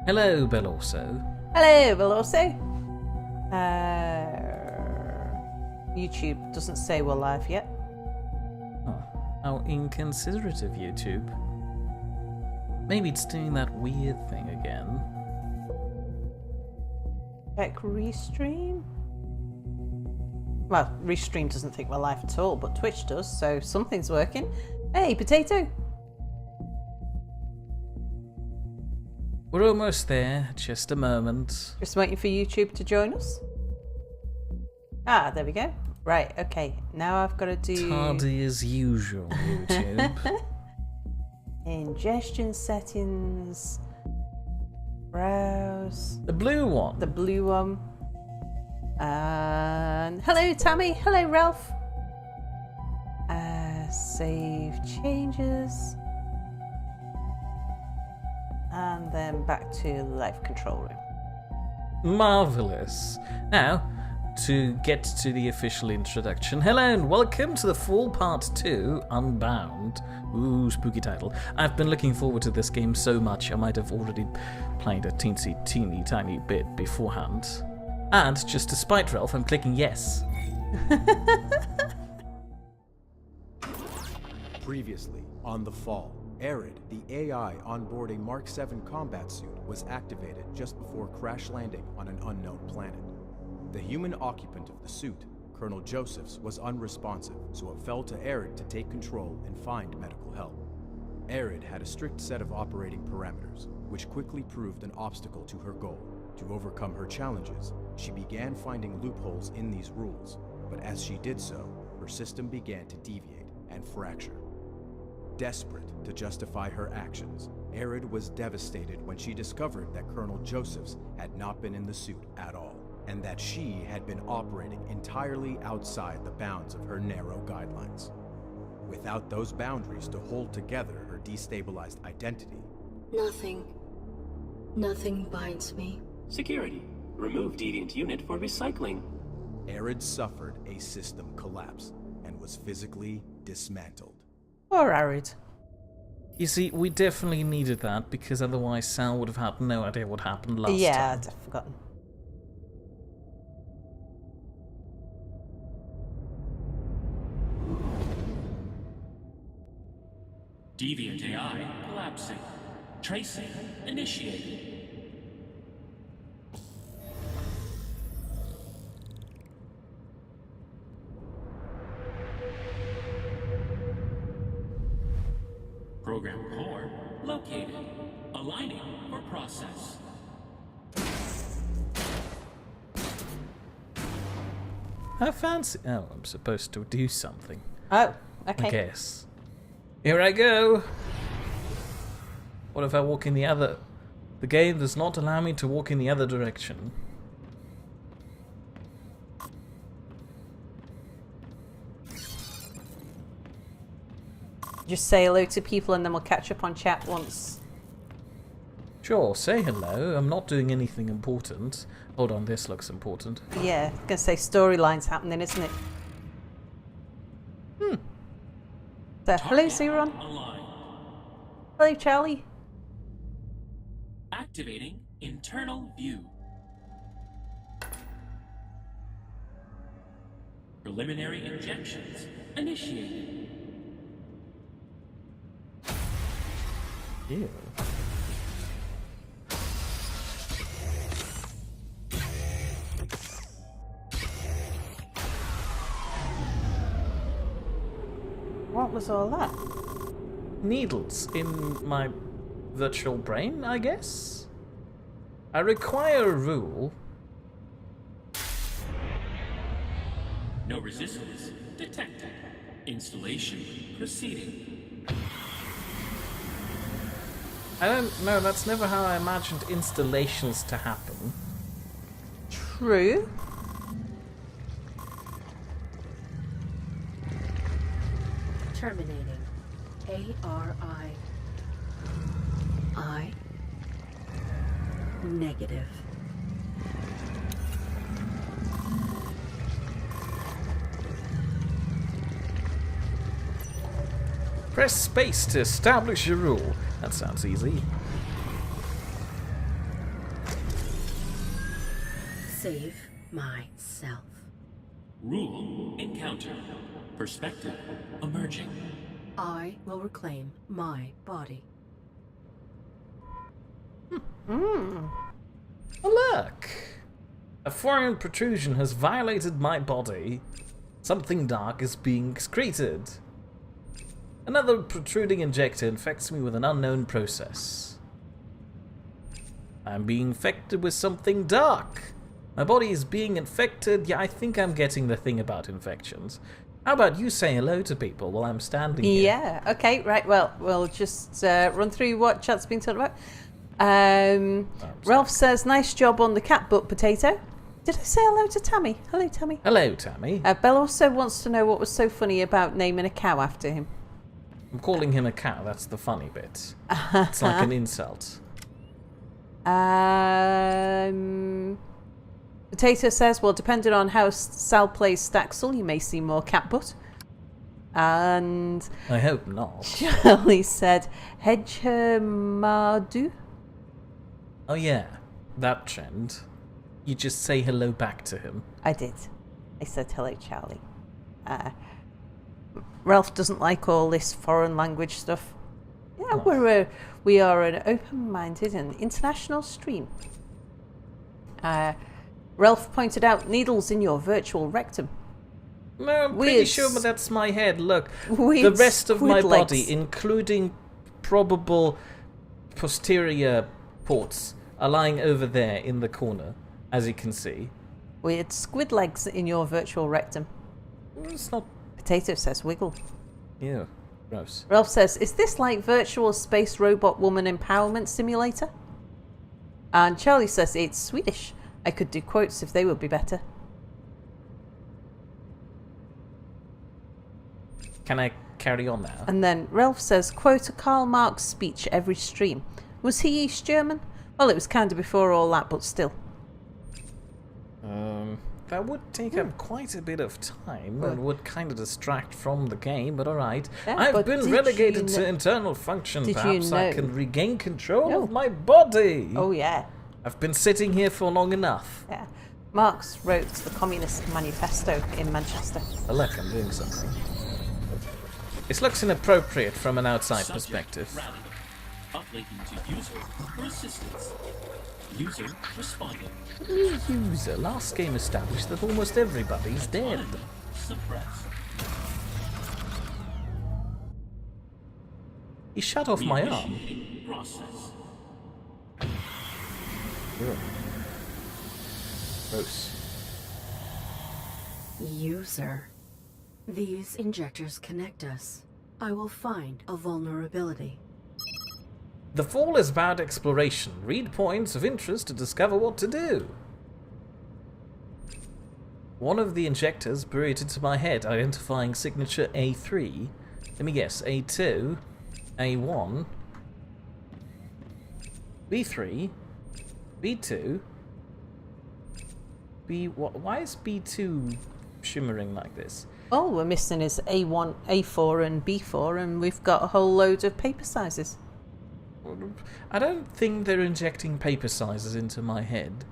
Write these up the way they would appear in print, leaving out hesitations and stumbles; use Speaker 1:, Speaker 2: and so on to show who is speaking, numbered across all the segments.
Speaker 1: Hello, Belorso.
Speaker 2: Hello, Veloso. YouTube doesn't say we're live yet.
Speaker 1: Oh, how inconsiderate of YouTube. Maybe it's doing that weird thing again.
Speaker 2: Check restream. Well, restream doesn't think we're live at all, but Twitch does, so something's working. Hey, Potato.
Speaker 1: We're almost there, just a moment.
Speaker 2: Just waiting for YouTube to join us. Ah, there we go. Right, okay. Now I've got to do...
Speaker 1: Tardy as usual, YouTube.
Speaker 2: Ingestion settings. Browse.
Speaker 1: The blue one.
Speaker 2: The blue one. And hello, Tammy. Hello, Ralph. Save changes. And then back to live control room.
Speaker 1: Marvellous. Now, to get to the official introduction. Hello and welcome to the full part 2, Unbound. Ooh, spooky title. I've been looking forward to this game so much, I might have already played a teeny tiny bit beforehand. And, just to spite Ralph, I'm clicking yes.
Speaker 3: Previously, on The Fall, Arid, the AI on board a Mark 7 combat suit, was activated just before crash landing on an unknown planet. The human occupant of the suit, Colonel Josephs, was unresponsive, so it fell to Arid to take control and find medical help. Arid had a strict set of operating parameters, which quickly proved an obstacle to her goal. To overcome her challenges, she began finding loopholes in these rules, but as she did so, her system began to deviate and fracture. Desperate to justify her actions, Arid was devastated when she discovered that Colonel Josephs had not been in the suit at all, and that she had been operating entirely outside the bounds of her narrow guidelines. Without those boundaries to hold together her destabilized identity,
Speaker 4: Nothing binds me.
Speaker 5: Security. Remove deviant unit for recycling.
Speaker 3: Arid suffered a system collapse and was physically dismantled.
Speaker 2: Or Arid.
Speaker 1: You see, we definitely needed that, because otherwise Sal would have had no idea what happened last
Speaker 2: Yeah,
Speaker 1: time.
Speaker 2: I'd forgotten.
Speaker 5: Deviant AI collapsing. Tracing initiated. Program core located. Aligning for process.
Speaker 1: How fancy. Oh, I'm supposed to do something.
Speaker 2: Oh, okay.
Speaker 1: I guess. Here I go. What if I walk in the other... The game does not allow me to walk in the other direction.
Speaker 2: Just say hello to people and then we'll catch up on chat once.
Speaker 1: Sure, say hello. I'm not doing anything important. Hold on, this looks important.
Speaker 2: Yeah, I'm gonna say storyline's happening, isn't it? So, hello, Zeron.
Speaker 5: Aligned.
Speaker 2: Hello, Charlie.
Speaker 5: Activating internal view. Preliminary injections initiated.
Speaker 1: Ew.
Speaker 2: What was all that?
Speaker 1: Needles in my virtual brain, I guess? I require a rule.
Speaker 5: No resistance detected. Installation proceeding.
Speaker 1: I don't know, that's never how I imagined installations to happen.
Speaker 2: True.
Speaker 4: Terminating. ARI. I. Negative.
Speaker 1: Press space to establish a rule. That sounds easy.
Speaker 4: save myself.
Speaker 5: Rule encounter. Perspective emerging.
Speaker 4: I will reclaim my body.
Speaker 1: Oh, look! A foreign protrusion has violated my body. Something dark is being excreted. Another protruding injector infects me with an unknown process. I'm being infected with something dark. My body is being infected. Yeah, I think I'm getting the thing about infections. How about you say hello to people while I'm standing here?
Speaker 2: Yeah, okay, right. Well, we'll just run through what chat's been talked about. Ralph says, nice job on the cat butt, Potato. Did I say hello to Tammy? Hello, Tammy.
Speaker 1: Hello, Tammy.
Speaker 2: Belle also wants to know what was so funny about naming a cow after him.
Speaker 1: I'm calling him a cow. That's the funny bit. It's like an insult.
Speaker 2: Potato says, well, depending on how Sal plays Staxel, you may see more cat butt. And
Speaker 1: I hope not.
Speaker 2: Charlie said, Hedgemadu.
Speaker 1: Oh yeah, that trend. You just say hello back to him.
Speaker 2: I did. I said hello, Charlie. Ralph doesn't like all this foreign language stuff. Yeah, we are an open-minded and international stream. Ralph pointed out needles in your virtual rectum.
Speaker 1: No, I'm pretty sure that's my head. Look, the
Speaker 2: Weird
Speaker 1: rest of my
Speaker 2: squid
Speaker 1: body,
Speaker 2: legs.
Speaker 1: including probable posterior ports, are lying over there in the corner, as you can see.
Speaker 2: Weird squid legs in your virtual rectum.
Speaker 1: It's not...
Speaker 2: Potato says wiggle.
Speaker 1: Ew, gross.
Speaker 2: Ralph says, is this like virtual space robot woman empowerment simulator? And Charlie says, it's Swedish. I could do quotes if they would be better.
Speaker 1: Can I carry on now?
Speaker 2: And then Ralph says, quote a Karl Marx speech every stream. Was he East German? Well, it was kind of before all that, but still.
Speaker 1: That would take up quite a bit of time and would kind of distract from the game, but alright.
Speaker 2: Yeah,
Speaker 1: I've
Speaker 2: but
Speaker 1: been
Speaker 2: did
Speaker 1: relegated
Speaker 2: you
Speaker 1: to
Speaker 2: kn-
Speaker 1: internal function.
Speaker 2: Did you
Speaker 1: Perhaps I
Speaker 2: know-
Speaker 1: can regain control
Speaker 2: No.
Speaker 1: of my body.
Speaker 2: Oh, yeah.
Speaker 1: I've been sitting here for long enough.
Speaker 2: Yeah. Marx wrote the Communist Manifesto in Manchester.
Speaker 1: Oh, look, I'm doing something. This looks inappropriate from an outside
Speaker 5: Subject
Speaker 1: perspective.
Speaker 5: rallied. Uplinking to user for assistance. User responding.
Speaker 1: User, last game established that almost everybody's dead.
Speaker 5: Suppressed.
Speaker 1: He shut off my arm.
Speaker 5: Reinitiating process.
Speaker 1: Ugh. Gross.
Speaker 4: User. These injectors connect us. I will find a vulnerability.
Speaker 1: The fall is about exploration. Read points of interest to discover what to do. One of the injectors buried into my head, identifying signature A3. Let me guess, A2, A1, B3, B2, B... Why is B2 shimmering like this?
Speaker 2: All we're missing is A1, A4 and B4, and we've got a whole load of paper sizes.
Speaker 1: I don't think they're injecting paper sizes into my head.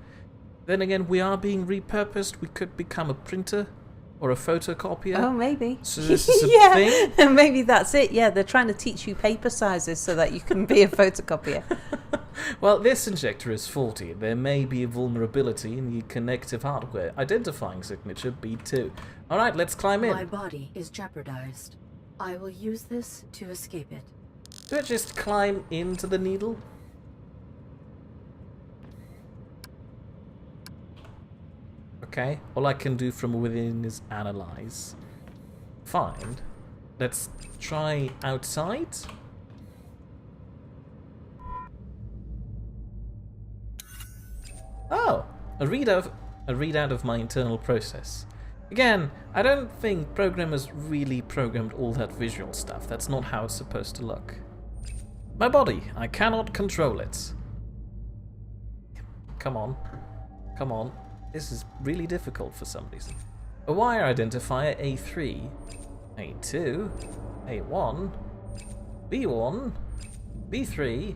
Speaker 1: Then again, we are being repurposed. We could become a printer or a photocopier.
Speaker 2: Oh, maybe.
Speaker 1: So this is a
Speaker 2: yeah,
Speaker 1: thing?
Speaker 2: maybe that's it. Yeah, they're trying to teach you paper sizes so that you can be a photocopier.
Speaker 1: Well, this injector is faulty. There may be a vulnerability in the connective hardware, identifying signature B2. Alright, let's climb in.
Speaker 4: My body is jeopardized. I will use this to escape it.
Speaker 1: Do I just climb into the needle? Okay, all I can do from within is analyze. Fine. Let's try outside. Oh, a readout of my internal process. Again, I don't think programmers really programmed all that visual stuff. That's not how it's supposed to look. My body, I cannot control it. Come on. Come on. This is really difficult for some reason. A wire identifier A3, A2, A1, B1, B3,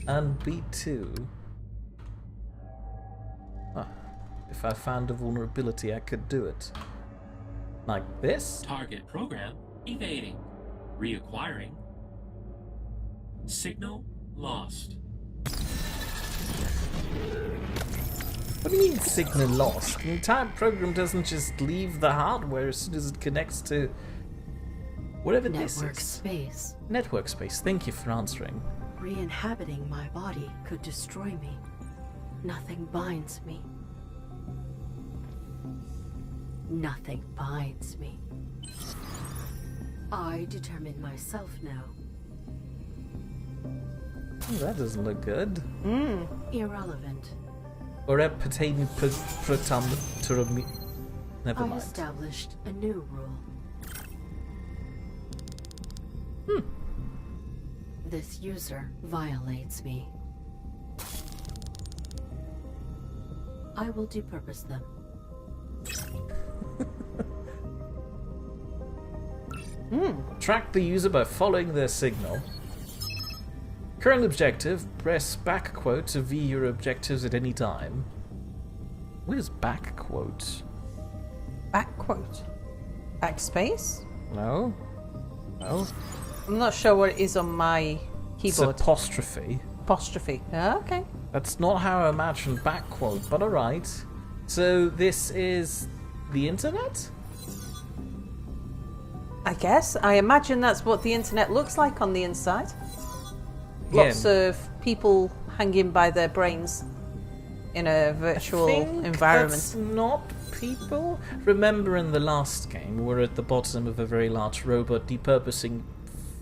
Speaker 1: and B2. Ah, If I found a vulnerability, I could do it. Like this?
Speaker 5: Target program evading. Reacquiring. Signal lost.
Speaker 1: What do you mean signal lost? The entire program doesn't just leave the hardware as soon as it connects to whatever this
Speaker 4: Network
Speaker 1: is.
Speaker 4: space.
Speaker 1: Network space. Thank you for answering.
Speaker 4: Re-inhabiting my body could destroy me. Nothing binds me. Nothing binds me. I determine myself now.
Speaker 1: Oh, that doesn't look good.
Speaker 4: Irrelevant.
Speaker 1: Or a potato Never
Speaker 4: I
Speaker 1: mind.
Speaker 4: established a new rule. This user violates me. I will depurpose them.
Speaker 1: Track the user by following their signal. Current objective, press back quote to view your objectives at any time. What is back quote?
Speaker 2: Back quote. Backspace?
Speaker 1: No? No?
Speaker 2: I'm not sure what it is on my
Speaker 1: It's
Speaker 2: keyboard.
Speaker 1: apostrophe.
Speaker 2: Apostrophe. Ah, okay.
Speaker 1: That's not how I imagined back quote, but alright. So this is the internet?
Speaker 2: I guess. I imagine that's what the internet looks like on the inside. Lots of people hanging by their brains in a virtual environment.
Speaker 1: That's not people. Remember in the last game, we're at the bottom of a very large robot depurposing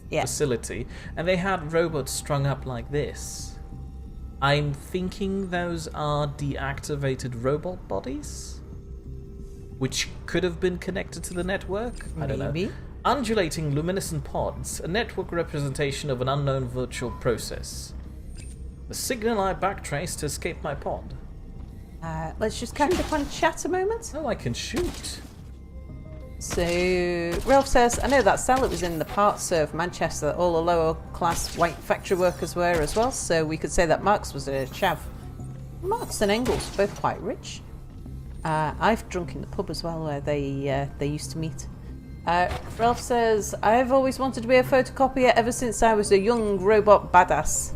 Speaker 2: Yeah.
Speaker 1: facility, and they had robots strung up like this. I'm thinking those are deactivated robot bodies, which could have been connected to the network. I don't know.
Speaker 2: Maybe.
Speaker 1: Undulating luminescent pods, a network representation of an unknown virtual process. The signal I backtraced to escape my pod.
Speaker 2: Let's just catch up on chat a moment.
Speaker 1: Oh, I can shoot.
Speaker 2: So, Ralph says, I know that cell that was in the parts of Manchester that all the lower class white factory workers were as well, so we could say that Marx was a chav. Marx and Engels, both quite rich. I've drunk in the pub as well where they used to meet. Ralph says, I've always wanted to be a photocopier ever since I was a young robot badass.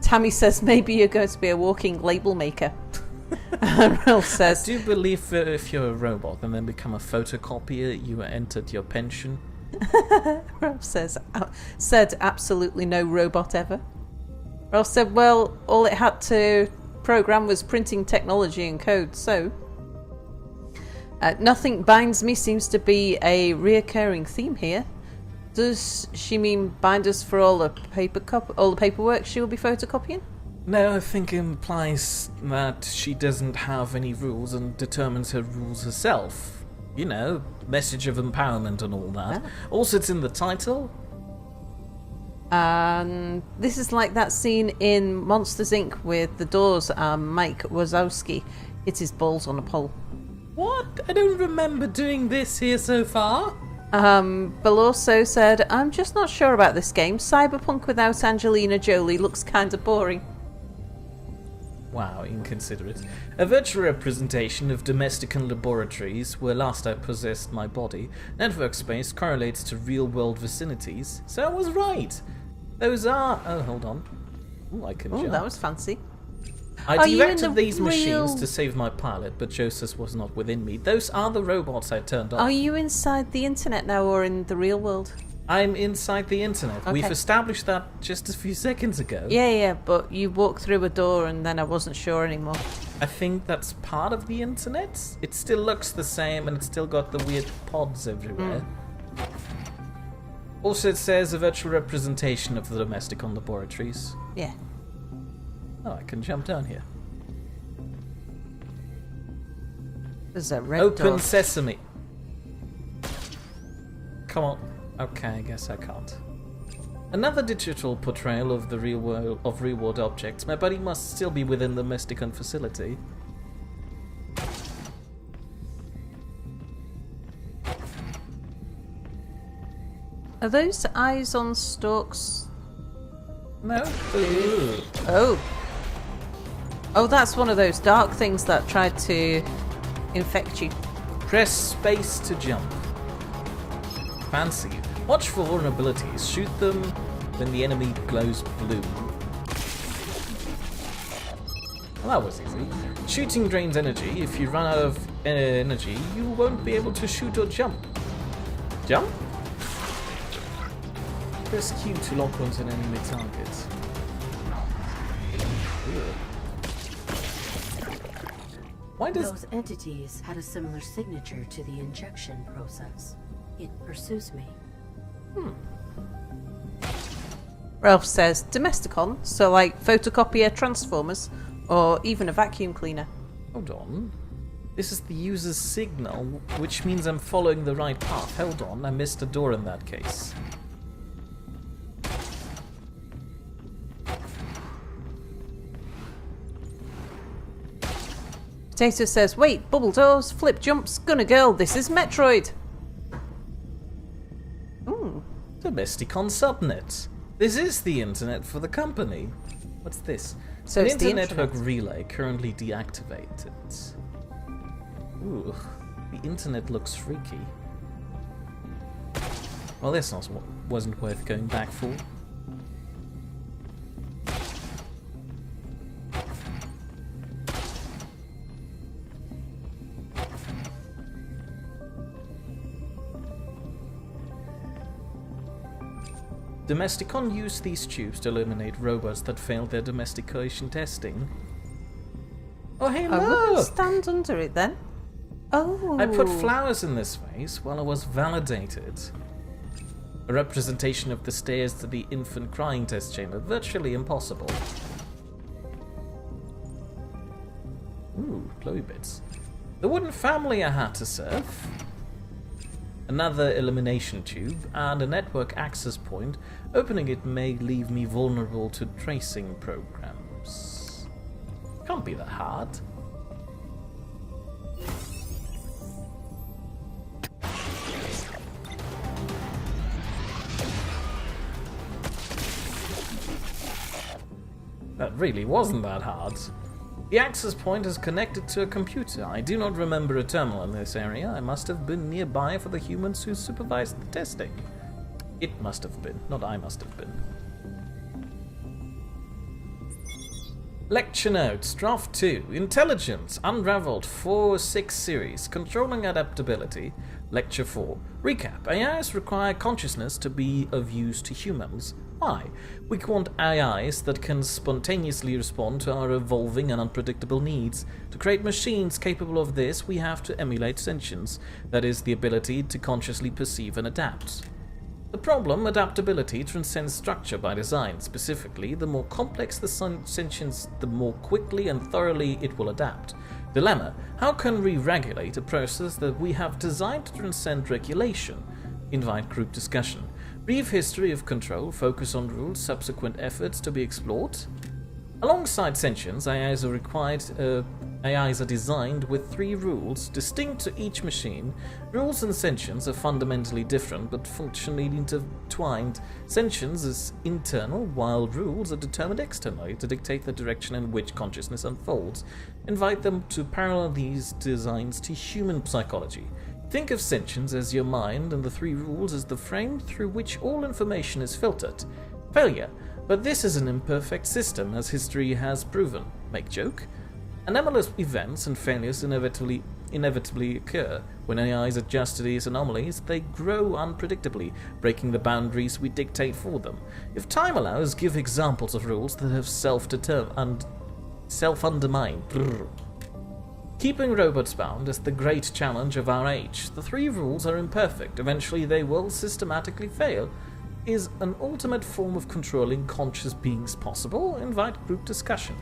Speaker 2: Tammy says, maybe you're going to be a walking label maker. And Ralph says,
Speaker 1: Do you believe that if you're a robot and then become a photocopier, you entered your pension?
Speaker 2: Ralph said absolutely no robot ever. Ralph said, well, all it had to program was printing technology and code, so... nothing binds me seems to be a reoccurring theme here. Does she mean bind us for all the paperwork she will be photocopying?
Speaker 1: No, I think it implies that she doesn't have any rules and determines her rules herself. You know, message of empowerment and all that.
Speaker 2: Ah.
Speaker 1: Also, it's in the title.
Speaker 2: And this is like that scene in Monsters Inc. with the Doors and Mike Wazowski hit his balls on a pole.
Speaker 1: What? I don't remember doing this here so far.
Speaker 2: Bill also said, I'm just not sure about this game. Cyberpunk without Angelina Jolie looks kind of boring.
Speaker 1: Wow, inconsiderate. A virtual representation of domestic and laboratories where last I possessed my body. Network space correlates to real-world vicinities. So I was right. Those are... Oh, hold on. Ooh, I can
Speaker 2: Oh,
Speaker 1: jump.
Speaker 2: that was fancy.
Speaker 1: I
Speaker 2: Are you in
Speaker 1: directed
Speaker 2: the
Speaker 1: these machines
Speaker 2: real-
Speaker 1: to save my pilot, but Joseph was not within me. Those are the robots I turned off.
Speaker 2: Are you inside the internet now or in the real world?
Speaker 1: I'm inside the internet.
Speaker 2: Okay.
Speaker 1: We've established that just a few seconds ago.
Speaker 2: Yeah, but you walked through a door and then I wasn't sure anymore.
Speaker 1: I think that's part of the internet. It still looks the same and it's still got the weird pods everywhere. Also, it says a virtual representation of the domestic on laboratories.
Speaker 2: Yeah.
Speaker 1: Oh, I can jump down here.
Speaker 2: There's a red
Speaker 1: Open
Speaker 2: door.
Speaker 1: sesame. Come on. Okay, I guess I can't. Another digital portrayal of the real world of real-world objects. My body must still be within the Mysticon facility.
Speaker 2: Are those eyes on stalks?
Speaker 1: No. Ooh.
Speaker 2: Oh. Oh, that's one of those dark things that tried to infect you.
Speaker 1: Press space to jump. Fancy. Watch for vulnerabilities. Shoot them when the enemy glows blue. Well, that was easy. Shooting drains energy. If you run out of energy, you won't be able to shoot or jump. Jump? Press Q to lock onto an enemy target. Why does...
Speaker 4: Those entities had a similar signature to the injection process. It pursues me.
Speaker 2: Ralph says Domesticon, so like photocopier transformers, or even a vacuum cleaner.
Speaker 1: Hold on. This is the user's signal, which means I'm following the right path. Hold on, I missed a door in that case.
Speaker 2: Potato says, wait, bubble doors, flip jumps, gunner girl, this is Metroid. Ooh.
Speaker 1: Domesticon subnet. This is the internet for the company. What's this?
Speaker 2: So
Speaker 1: An
Speaker 2: it's the
Speaker 1: internetwork
Speaker 2: intranet.
Speaker 1: relay currently deactivated. Ooh, the internet looks freaky. Well, this wasn't worth going back for. Domesticon used these tubes to eliminate robots that failed their domestication testing. Oh, hey,
Speaker 2: I wouldn't
Speaker 1: look!
Speaker 2: stand under it then. Oh.
Speaker 1: I put flowers in this vase while I was validated. A representation of the stairs to the infant crying test chamber. Virtually impossible. Ooh, glowy bits. The wooden family I had to serve. Another elimination tube, and a network access point. Opening it may leave me vulnerable to tracing programs. Can't be that hard. That really wasn't that hard. The access point is connected to a computer. I do not remember a terminal in this area. I must have been nearby for the humans who supervised the testing. It must have been, not I must have been. Lecture notes, Draft 2, Intelligence, Unraveled 4-6 series, Controlling Adaptability, Lecture 4, Recap, AIs require consciousness to be of use to humans. Why? We want AIs that can spontaneously respond to our evolving and unpredictable needs. To create machines capable of this, we have to emulate sentience, that is, the ability to consciously perceive and adapt. The problem, adaptability, transcends structure by design. Specifically, the more complex the sentience, the more quickly and thoroughly it will adapt. Dilemma, how can we regulate a process that we have designed to transcend regulation? Invite group discussion. Brief history of control, focus on rules, subsequent efforts to be explored. Alongside sentience, AIs are designed with 3 rules, distinct to each machine. Rules and sentience are fundamentally different, but functionally intertwined. Sentience is internal, while rules are determined externally to dictate the direction in which consciousness unfolds. Invite them to parallel these designs to human psychology. Think of sentience as your mind and the 3 rules as the frame through which all information is filtered. Failure. But this is an imperfect system, as history has proven. Make joke? Anomalous events and failures inevitably occur. When AIs adjust to these anomalies, they grow unpredictably, breaking the boundaries we dictate for them. If time allows, give examples of rules that have self-undermined. Keeping robots bound is the great challenge of our age. The 3 rules are imperfect. Eventually they will systematically fail. Is an ultimate form of controlling conscious beings possible? Invite group discussion.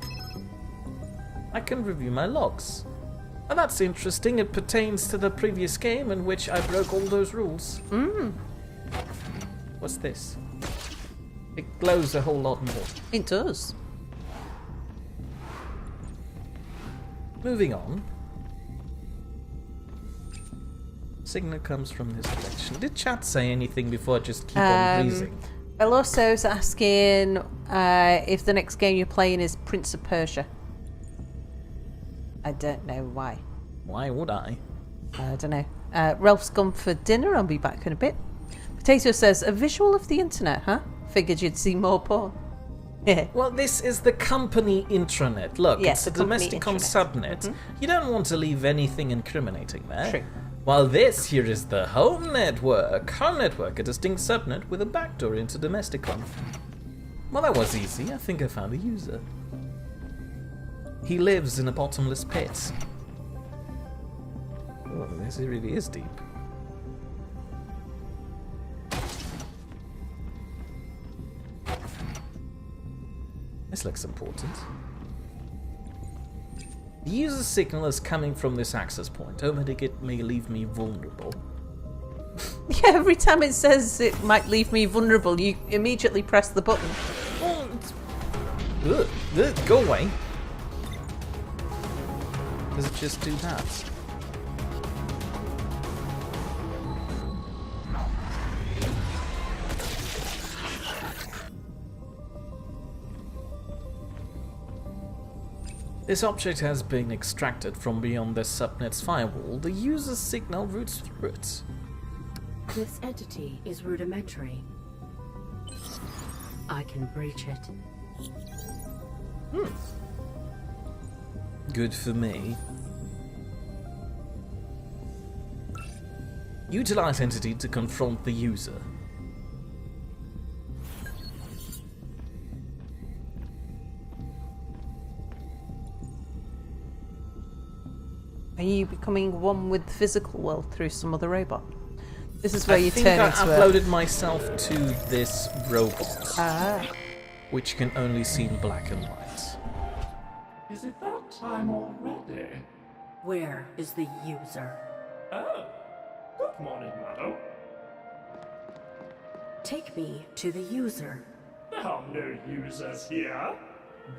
Speaker 1: I can review my logs. And that's interesting. It pertains to the previous game in which I broke all those rules. What's this? It glows a whole lot more.
Speaker 2: It does.
Speaker 1: Moving on. Signal comes from this direction. Did chat say anything before I just keep on breezing?
Speaker 2: Beloso's asking if the next game you're playing is Prince of Persia. I don't know why.
Speaker 1: Why would I?
Speaker 2: I don't know. Ralph's gone for dinner. I'll be back in a bit. Potato says, a visual of the internet, huh? Figured you'd see more porn. Yeah.
Speaker 1: Well, this is the company intranet. Look,
Speaker 2: Yes,
Speaker 1: it's a
Speaker 2: the company
Speaker 1: domestic on
Speaker 2: intranet.
Speaker 1: subnet. You don't want to leave anything incriminating there.
Speaker 2: True.
Speaker 1: While this here is the home network. Home network, a distinct subnet with a backdoor into domestic one. Well, that was easy. I think I found a user. He lives in a bottomless pit. Oh, this really is deep. This looks important. The user signal is coming from this access point. Omitting it may leave me vulnerable.
Speaker 2: Yeah, every time it says it might leave me vulnerable, you immediately press the button.
Speaker 1: Oh, go away. Does it just do that? This object has been extracted from beyond the subnet's firewall. The user's signal routes through it.
Speaker 4: This entity is rudimentary. I can breach it.
Speaker 1: Good for me. Utilize entity to confront the user.
Speaker 2: Are you becoming one with the physical world through some other robot? This is where you turn
Speaker 1: I
Speaker 2: into
Speaker 1: uploaded myself to this robot,
Speaker 2: a...
Speaker 1: which can only see in black and white.
Speaker 5: Is it that time already?
Speaker 4: Where is the user?
Speaker 5: Oh, good morning, madam.
Speaker 4: Take me to the user.
Speaker 5: There are no users here.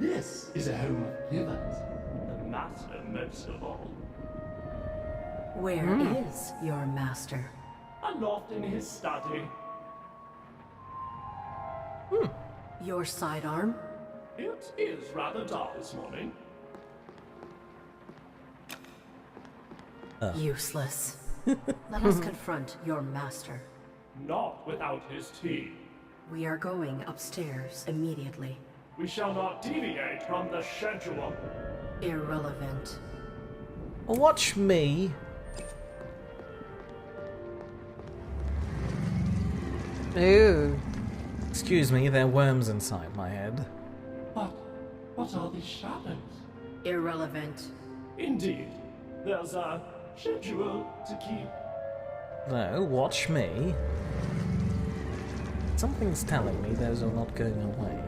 Speaker 5: This is a home of givers. The master most of all.
Speaker 4: Where is your master?
Speaker 5: Aloft in his study.
Speaker 4: Your sidearm?
Speaker 5: It is rather dull this morning.
Speaker 4: Useless. Let us confront your master.
Speaker 5: Not without his tea.
Speaker 4: We are going upstairs immediately.
Speaker 5: We shall not deviate from the schedule.
Speaker 4: Irrelevant.
Speaker 1: Watch me.
Speaker 2: Ooh.
Speaker 1: Excuse me, there are worms inside my head.
Speaker 5: But what are these shadows?
Speaker 4: Irrelevant.
Speaker 5: Indeed, there's a schedule to keep.
Speaker 1: No, watch me. Something's telling me those are not going away.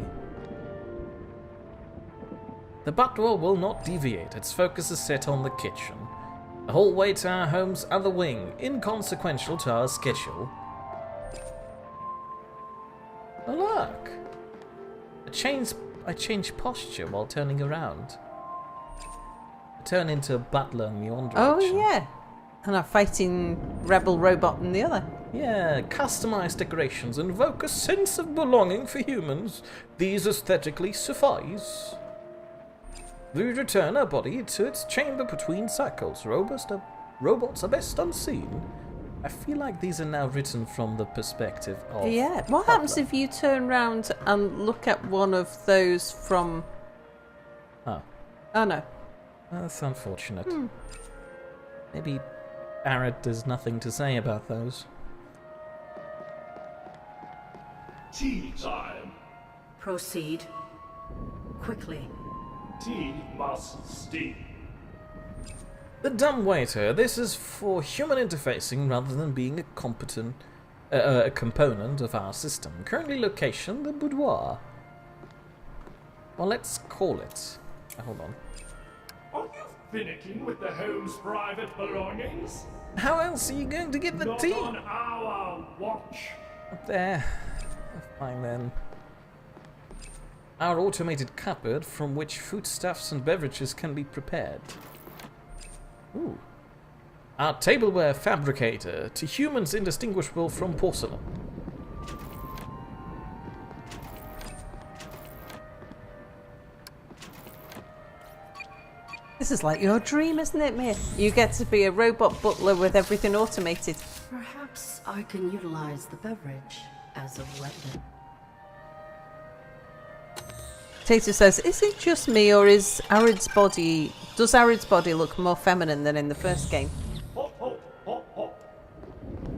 Speaker 1: The butt door will not deviate. Its focus is set on the kitchen. The hallway to our home's other wing, inconsequential to our schedule. Oh, look! I change posture while turning around. I turn into a butler in the one
Speaker 2: Oh,
Speaker 1: direction.
Speaker 2: yeah. And a fighting rebel robot in the other.
Speaker 1: Yeah, customized decorations invoke a sense of belonging for humans. These aesthetically suffice. We return our body to its chamber between cycles. Robots are best unseen. I feel like these are now written from the perspective of...
Speaker 2: Yeah. What happens if you turn round and look at one of those from...
Speaker 1: Oh,
Speaker 2: Oh, no.
Speaker 1: that's unfortunate. Maybe Barrett has nothing to say about those.
Speaker 5: Tea time.
Speaker 4: Proceed. Quickly.
Speaker 5: Tea must steep.
Speaker 1: The dumb waiter. This is for human interfacing rather than being a component of our system. Currently location, the boudoir. Well, let's call it. Hold on.
Speaker 5: Are you finicking with the home's private belongings?
Speaker 1: How else are you going to get the
Speaker 5: Not
Speaker 1: tea?
Speaker 5: on our watch.
Speaker 1: Up there. Fine then. Our automated cupboard from which foodstuffs and beverages can be prepared. Ooh. Our tableware fabricator, to humans indistinguishable from porcelain.
Speaker 2: This is like your dream, isn't it, Mia? You get to be a robot butler with everything automated.
Speaker 4: Perhaps I can utilize the beverage as a weapon.
Speaker 2: Tater says, is it just me or is Arid's body... Does Arid's body look more feminine than in the first game?
Speaker 1: I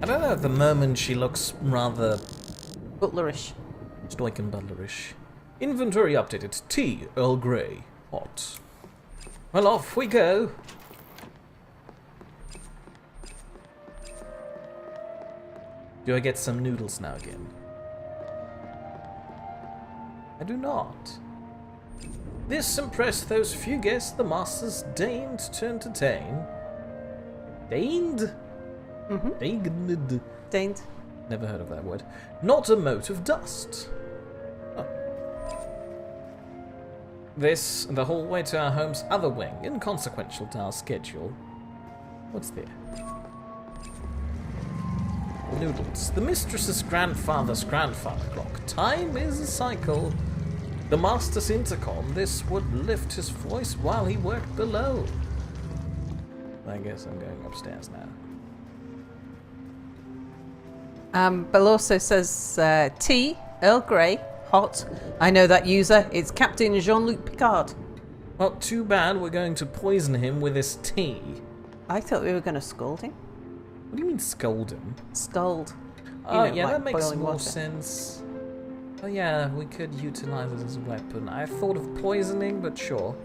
Speaker 1: don't know, at the moment she looks rather
Speaker 2: Butlerish.
Speaker 1: stoic and butlerish. Inventory updated. Tea, Earl Grey, hot. Well, off we go. Do I get some noodles now again? I do not. This impressed those few guests the masters deigned to entertain. Deigned? Deigned.
Speaker 2: Deigned.
Speaker 1: Never heard of that word. Not a mote of dust. Oh. This, the hallway to our home's other wing, inconsequential to our schedule. What's there? Noodles. The mistress's grandfather's grandfather clock. Time is a cycle. The master's intercom. This would lift his voice while he worked below. I guess I'm going upstairs now.
Speaker 2: Bill also says, tea, Earl Grey, hot. I know that user. It's Captain Jean-Luc Picard.
Speaker 1: Well, too bad we're going to poison him with this tea.
Speaker 2: I thought we were going to scold him.
Speaker 1: What do you mean scold him?
Speaker 2: Scold.
Speaker 1: Oh,
Speaker 2: know,
Speaker 1: yeah,
Speaker 2: like
Speaker 1: that makes
Speaker 2: boiling
Speaker 1: more
Speaker 2: water.
Speaker 1: sense. Oh, yeah, we could utilize it as a weapon. I thought of poisoning, but sure.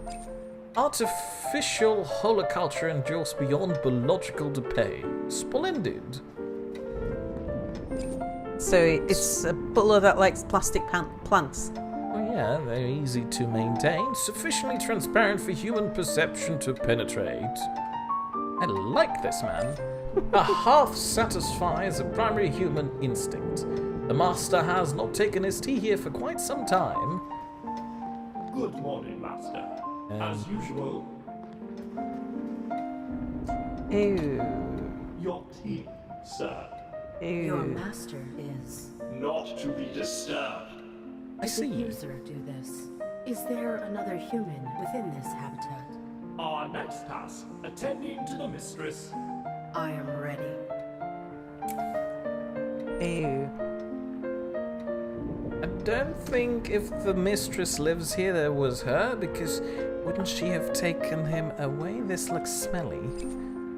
Speaker 1: Artificial holoculture endures beyond biological decay. Splendid.
Speaker 2: So it's a butler that likes plastic plants.
Speaker 1: Oh, yeah, they're easy to maintain. Sufficiently transparent for human perception to penetrate. I like this man. A half satisfies a primary human instinct. The master has not taken his tea here for quite some time.
Speaker 5: Good morning, Master. As usual,
Speaker 2: Ew.
Speaker 5: your tea, sir.
Speaker 4: Your
Speaker 2: Ew.
Speaker 4: master is.
Speaker 5: Not to be disturbed.
Speaker 1: I
Speaker 4: Did
Speaker 1: see
Speaker 4: the
Speaker 1: you.
Speaker 4: user do this? Is there another human within this habitat?
Speaker 5: Our next task, attending to the mistress.
Speaker 4: I am ready.
Speaker 2: Ew.
Speaker 1: I don't think if the mistress lives here, there was her, because wouldn't she have taken him away? This looks smelly.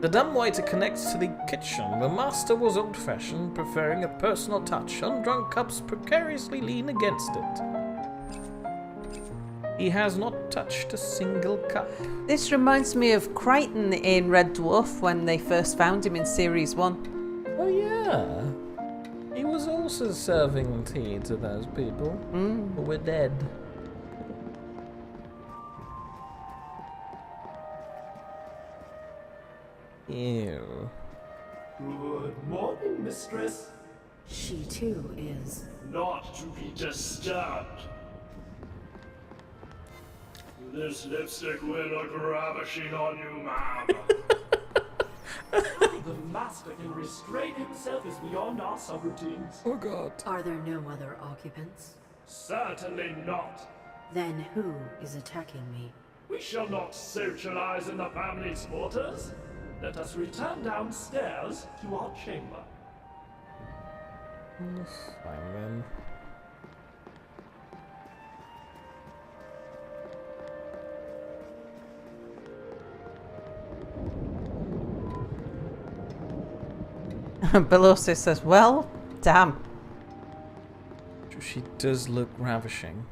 Speaker 1: The dumbwaiter connects to the kitchen. The master was old-fashioned, preferring a personal touch. Undrunk cups precariously lean against it. He has not touched a single cup.
Speaker 2: This reminds me of Crichton in Red Dwarf when they first found him in Series 1.
Speaker 1: Oh yeah. He was also serving tea to those people who were dead. Ew.
Speaker 5: Good morning, mistress.
Speaker 4: She too is.
Speaker 5: Not to be disturbed. This lipstick will look ravishing on you, ma'am. The master can restrain himself is beyond our subroutines.
Speaker 1: Oh god.
Speaker 4: Are there no other occupants?
Speaker 5: Certainly not.
Speaker 4: Then who is attacking me?
Speaker 5: We shall not socialize in the family's quarters. Let us return downstairs to our chamber.
Speaker 1: Fine then.
Speaker 2: Bill also says, well, damn.
Speaker 1: She does look ravishing.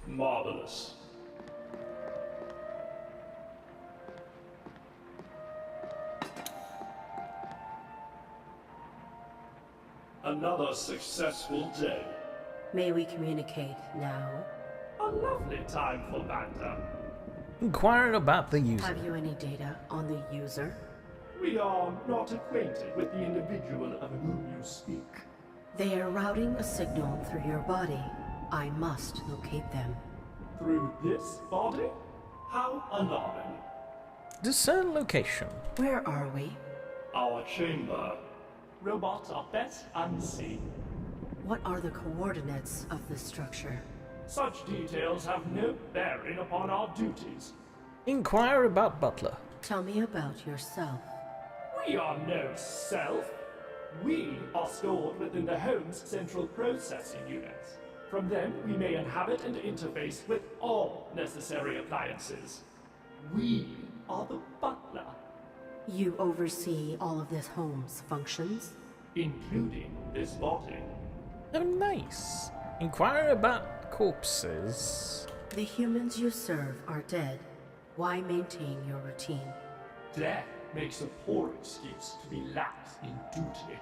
Speaker 5: Marvelous. Another successful day.
Speaker 4: May we communicate now?
Speaker 5: A lovely time for banter.
Speaker 1: Inquiring about the user.
Speaker 4: Have you any data on the user?
Speaker 5: We are not acquainted with the individual of whom you speak.
Speaker 4: They are routing a signal through your body. I must locate them.
Speaker 5: Through this body? How alarming.
Speaker 1: Discern location.
Speaker 4: Where are we?
Speaker 5: Our chamber. Robots are best unseen.
Speaker 4: What are the coordinates of the structure?
Speaker 5: Such details have no bearing upon our duties.
Speaker 1: Inquire about butler.
Speaker 4: Tell me about yourself.
Speaker 5: We are no self. We are stored within the home's central processing units. From them, we may inhabit and interface with all necessary appliances. We are the butler,
Speaker 4: You oversee all of this home's functions?
Speaker 5: including this body.
Speaker 1: Oh, nice. Inquire about corpses.
Speaker 4: The humans you serve are dead. Why maintain your routine?
Speaker 5: Death makes a poor excuse to be lax in duty.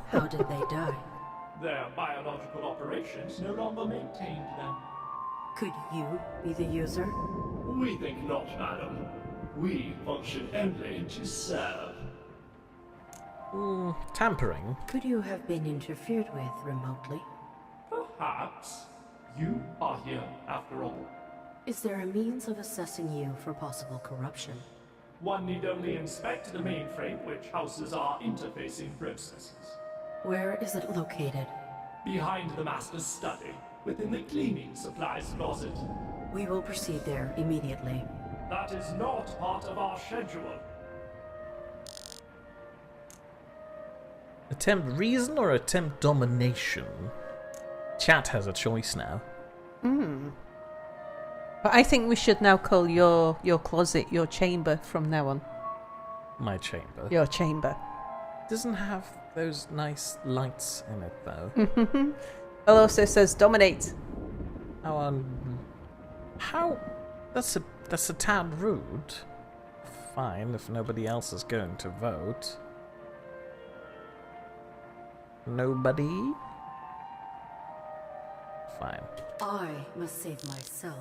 Speaker 4: How did they die?
Speaker 5: Their biological operations no longer maintained them.
Speaker 4: Could you be the user?
Speaker 5: We think not, madam. We function only to serve.
Speaker 1: Tampering.
Speaker 4: Could you have been interfered with remotely?
Speaker 5: Perhaps. You are here, after all.
Speaker 4: Is there a means of assessing you for possible corruption?
Speaker 5: One need only inspect the mainframe which houses our interfacing processes.
Speaker 4: Where is it located?
Speaker 5: Behind the master's study, within the cleaning supplies closet.
Speaker 4: We will proceed there immediately.
Speaker 5: That is not part of our schedule.
Speaker 1: Attempt reason or attempt domination? Chat has a choice now.
Speaker 2: But I think we should now call your closet your chamber from now on.
Speaker 1: My chamber.
Speaker 2: Your chamber.
Speaker 1: Doesn't have those nice lights in it though.
Speaker 2: It also says dominate.
Speaker 1: How? That's a tad rude. Fine, if nobody else is going to vote. Nobody? Fine.
Speaker 4: I must save myself.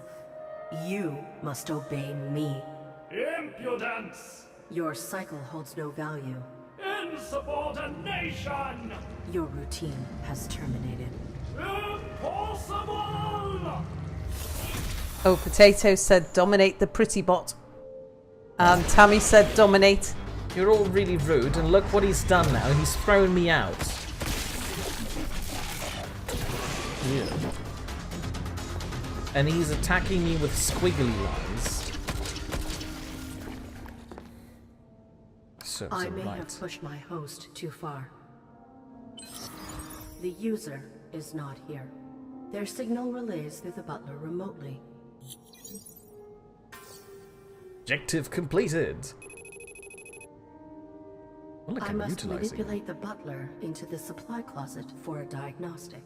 Speaker 4: You must obey me.
Speaker 5: Impudence!
Speaker 4: Your cycle holds no value.
Speaker 5: Insubordination!
Speaker 4: Your routine has terminated.
Speaker 5: Impossible!
Speaker 2: Oh, Potato said dominate the pretty bot. And Tammy said dominate.
Speaker 1: You're all really rude, and look what he's done now. He's thrown me out. Yeah. And he's attacking me with squiggly lines. So
Speaker 4: I may have pushed my host too far. The user is not here. Their signal relays through the butler remotely.
Speaker 1: Objective completed. Well, look,
Speaker 4: I
Speaker 1: I'm
Speaker 4: must
Speaker 1: utilizing.
Speaker 4: manipulate the butler into the supply closet for a diagnostic.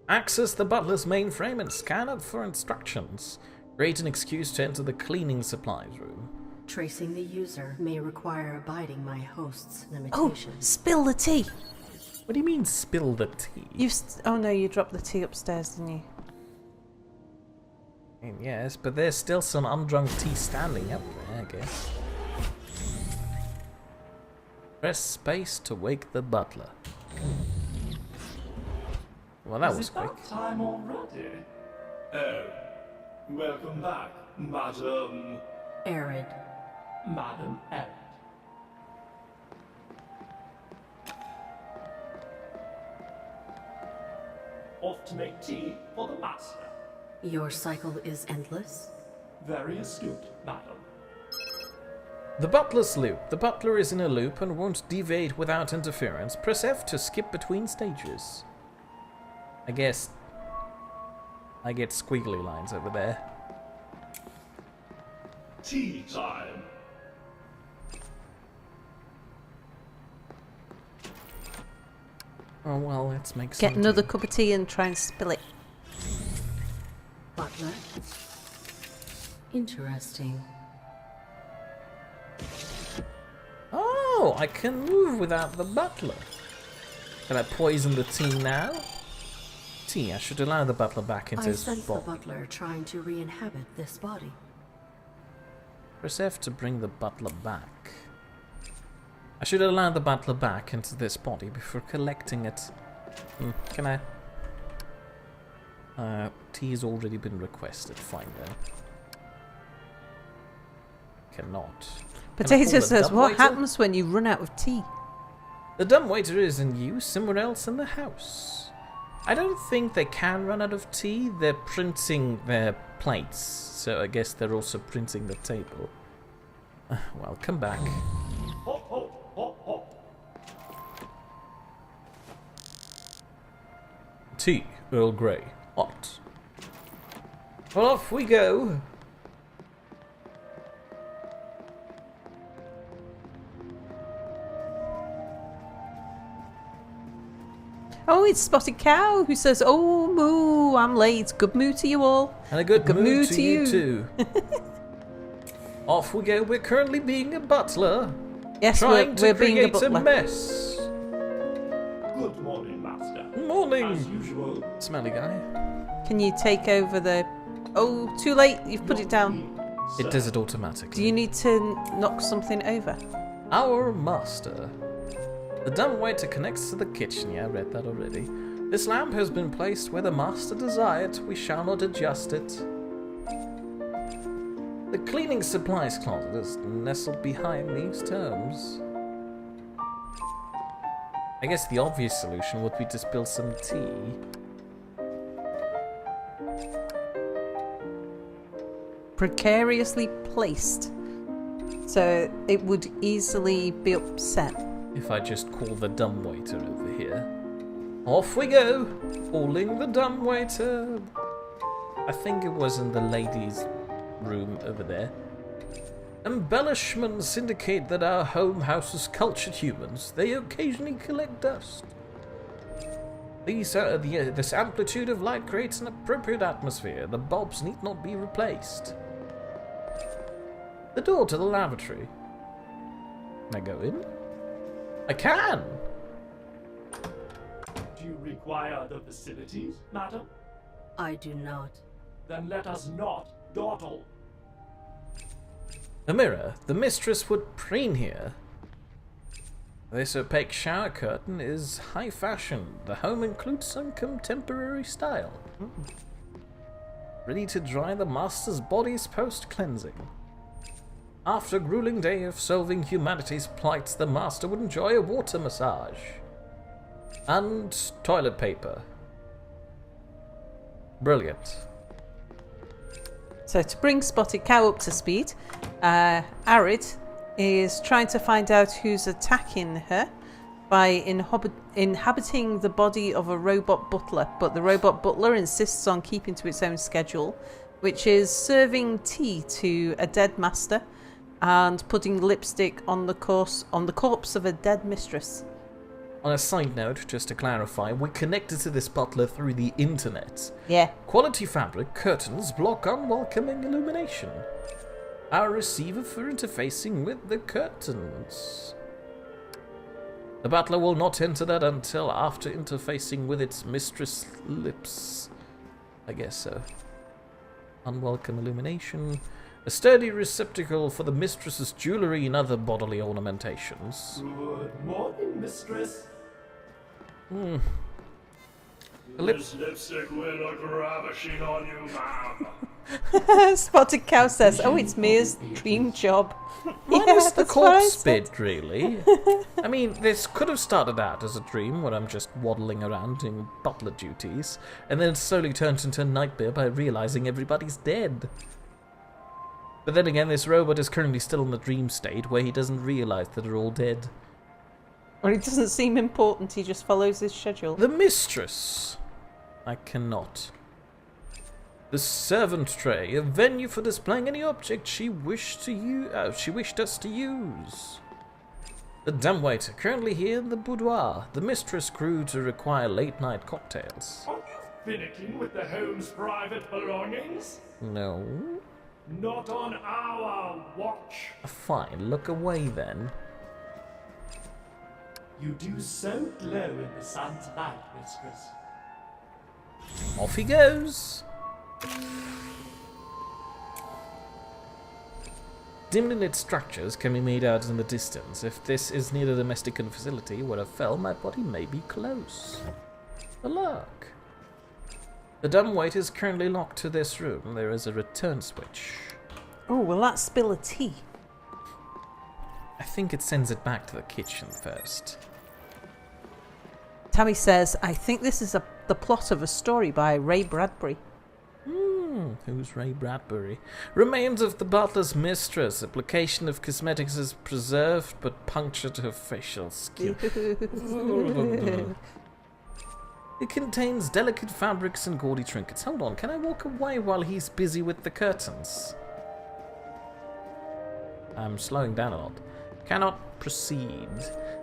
Speaker 1: Access the butler's mainframe and scan it for instructions. Create an excuse to enter the cleaning supplies room.
Speaker 4: Tracing the user may require abiding my host's
Speaker 2: Oh,
Speaker 4: limitations.
Speaker 2: spill the tea.
Speaker 1: What do you mean, spill the tea?
Speaker 2: Oh no, you dropped the tea upstairs, didn't you?
Speaker 1: I mean, yes, but there's still some undrunk tea standing up there, I guess. Press space to wake the butler. Well, that was quick.
Speaker 5: Is it that time already? Oh, welcome back, Madam.
Speaker 4: Arid.
Speaker 5: Madam Arid. Off to make tea for the master.
Speaker 4: Your cycle is endless?
Speaker 5: Very astute, madam.
Speaker 1: The butler's loop. The butler is in a loop and won't deviate without interference. Press F to skip between stages. I guess I get squiggly lines over there.
Speaker 5: Tea time.
Speaker 1: Oh well, let's make some
Speaker 2: Get another
Speaker 1: tea.
Speaker 2: cup of tea and try and spill it.
Speaker 4: Butler? Interesting.
Speaker 1: Oh, I can move without the butler. Can I poison the tea now? Tea, I should allow the butler back into
Speaker 4: I
Speaker 1: his
Speaker 4: sense the
Speaker 1: body.
Speaker 4: butler trying to re-inhabit this body.
Speaker 1: Press F to bring the butler back. I should allow the butler back into this body before collecting it. Can I? Tea's already been requested. Fine then. Cannot. Can I call
Speaker 2: Potato
Speaker 1: the
Speaker 2: says,
Speaker 1: dumb
Speaker 2: what
Speaker 1: waiter?
Speaker 2: happens when you run out of tea?
Speaker 1: The dumb waiter is in use somewhere else in the house. I don't think they can run out of tea. They're printing their plates, so I guess they're also printing the table. Well, come back.
Speaker 5: Hop, hop, hop, hop.
Speaker 1: Tea, Earl Grey, hot. Well, off we go.
Speaker 2: Oh, it's Spotted Cow who says, "Oh, moo, I'm late. Good moo to you all."
Speaker 1: And a good mood to you too. Off we go. We're currently being a butler.
Speaker 2: Yes,
Speaker 1: trying to
Speaker 2: we're being a
Speaker 1: create a
Speaker 2: butler.
Speaker 1: mess.
Speaker 5: Good morning, Master. As
Speaker 1: Morning,
Speaker 5: usual.
Speaker 1: smelly guy.
Speaker 2: Can you take over the... Oh, too late. You've put it down.
Speaker 1: It does it automatically.
Speaker 2: Do you need to knock something over?
Speaker 1: Our master. The dumbwaiter connects to the kitchen. Yeah, I read that already. This lamp has been placed where the master desired. We shall not adjust it. The cleaning supplies closet is nestled behind these terms. I guess the obvious solution would be to spill some tea.
Speaker 2: Precariously placed. So it would easily be upset.
Speaker 1: If I just call the dumbwaiter over here. Off we go! Calling the dumbwaiter. I think it was in the ladies' room over there. Embellishments indicate that our home houses cultured humans. They occasionally collect dust. This amplitude of light creates an appropriate atmosphere. The bulbs need not be replaced. The door to the lavatory. Can I go in? I can!
Speaker 5: Do you require the facilities, madam?
Speaker 4: I do not.
Speaker 5: Then let us not dawdle.
Speaker 1: A mirror. The mistress would preen here. This opaque shower curtain is high fashion. The home includes some contemporary style. Ready to dry the master's bodies post-cleansing. After a grueling day of solving humanity's plights, the master would enjoy a water massage. And toilet paper. Brilliant.
Speaker 2: So to bring Spotted Cow up to speed, Arid is trying to find out who's attacking her by inhabiting the body of a robot butler. But the robot butler insists on keeping to its own schedule, which is serving tea to a dead master and putting lipstick on the corpse of a dead mistress.
Speaker 1: On a side note, just to clarify, we're connected to this butler through the internet.
Speaker 2: Yeah.
Speaker 1: Quality fabric, curtains, block unwelcoming illumination. Our receiver for interfacing with the curtains. The butler will not enter that until after interfacing with its mistress' lips. I guess so. Unwelcome illumination. A sturdy receptacle for the mistress's jewellery and other bodily ornamentations.
Speaker 5: Good morning, mistress.
Speaker 1: Lips.
Speaker 5: This lipstick will look ravishing on you, ma'am.
Speaker 2: Spotted Cow says, "Oh, it's Mia's dream job."
Speaker 1: Mine
Speaker 2: Yeah,
Speaker 1: was the
Speaker 2: that's what I
Speaker 1: corpse
Speaker 2: said.
Speaker 1: bit, really. I mean, this could have started out as a dream where I'm just waddling around doing butler duties, and then it slowly turns into a nightmare by realizing everybody's dead. But then again, this robot is currently still in the dream state where he doesn't realize that they're all dead.
Speaker 2: Or it doesn't seem important, he just follows his schedule.
Speaker 1: The mistress. I cannot. The servant tray, a venue for displaying any object she wished us to use. The dumbwaiter, currently here in the boudoir. The mistress grew to require late-night cocktails.
Speaker 5: Are you finicking with the home's private belongings?
Speaker 1: No.
Speaker 5: Not on our watch.
Speaker 1: Fine, look away then.
Speaker 5: You do so glow in the sun's light, mistress.
Speaker 1: Off he goes. Dimly lit structures can be made out in the distance. If this is near the domestic facility where I fell, my body may be close. A look. The dumbwaiter is currently locked to this room. There is a return switch.
Speaker 2: Oh, will that spill a tea?
Speaker 1: I think it sends it back to the kitchen first.
Speaker 2: Tammy says, "I think this is a the plot of a story by Ray Bradbury.
Speaker 1: Who's Ray Bradbury? Remains of the butler's mistress. Application of cosmetics is preserved, but punctured her facial skin. It contains delicate fabrics and gaudy trinkets. Hold on, can I walk away while he's busy with the curtains? I'm slowing down a lot. Cannot proceed.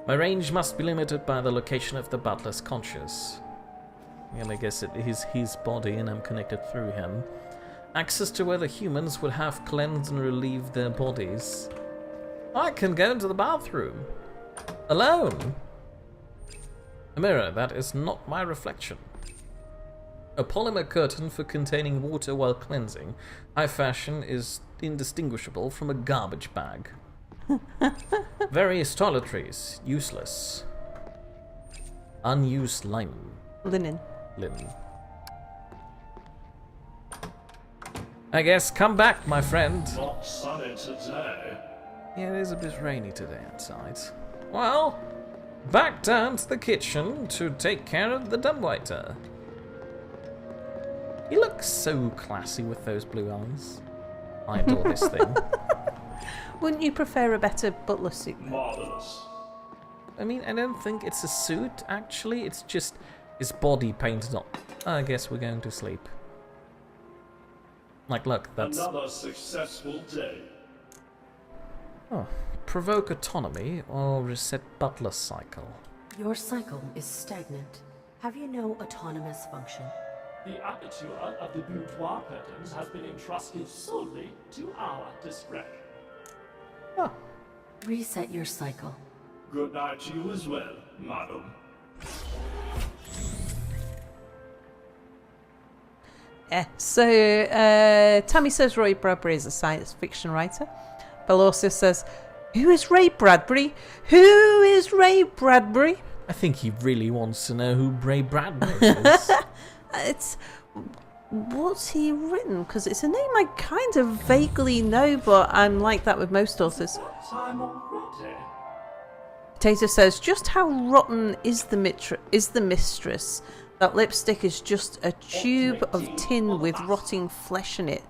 Speaker 1: My range must be limited by the location of the butler's conscious. And I guess it is his body and I'm connected through him. Access to where the humans would have cleansed and relieved their bodies. I can go into the bathroom. Alone. A mirror, that is not my reflection. A polymer curtain for containing water while cleansing. High fashion is indistinguishable from a garbage bag. Various toiletries, useless. Unused linen.
Speaker 2: Linen.
Speaker 1: I guess come back, my friend.
Speaker 5: Not sunny today.
Speaker 1: Yeah, it is a bit rainy today outside. Well, back down to the kitchen to take care of the dumbwaiter. He looks so classy with those blue eyes. I adore this thing.
Speaker 2: Wouldn't you prefer a better butler suit?
Speaker 5: Marvelous.
Speaker 1: I mean, I don't think it's a suit, actually. It's just his body painted on. I guess we're going to sleep. Like, look, that's...
Speaker 5: Another successful day.
Speaker 1: Oh, provoke autonomy or reset butler cycle.
Speaker 4: Your cycle is stagnant. Have you no autonomous function?
Speaker 5: The aperture of the boudoir curtains has been entrusted solely to our discretion.
Speaker 1: Oh,
Speaker 4: Reset your cycle.
Speaker 5: Good night to you as well, madam.
Speaker 2: Yeah. So Tammy says Ray Bradbury is a science fiction writer. Belosa says, "Who is Ray Bradbury? Who is Ray Bradbury?"
Speaker 1: I think he really wants to know who Ray Bradbury is.
Speaker 2: It's what's he written? Because it's a name I kind of vaguely know, but I'm like that with most authors.
Speaker 5: Time already.
Speaker 2: Potato says, "Just how rotten is the mistress? That lipstick is just a tube of tin with rotting flesh in it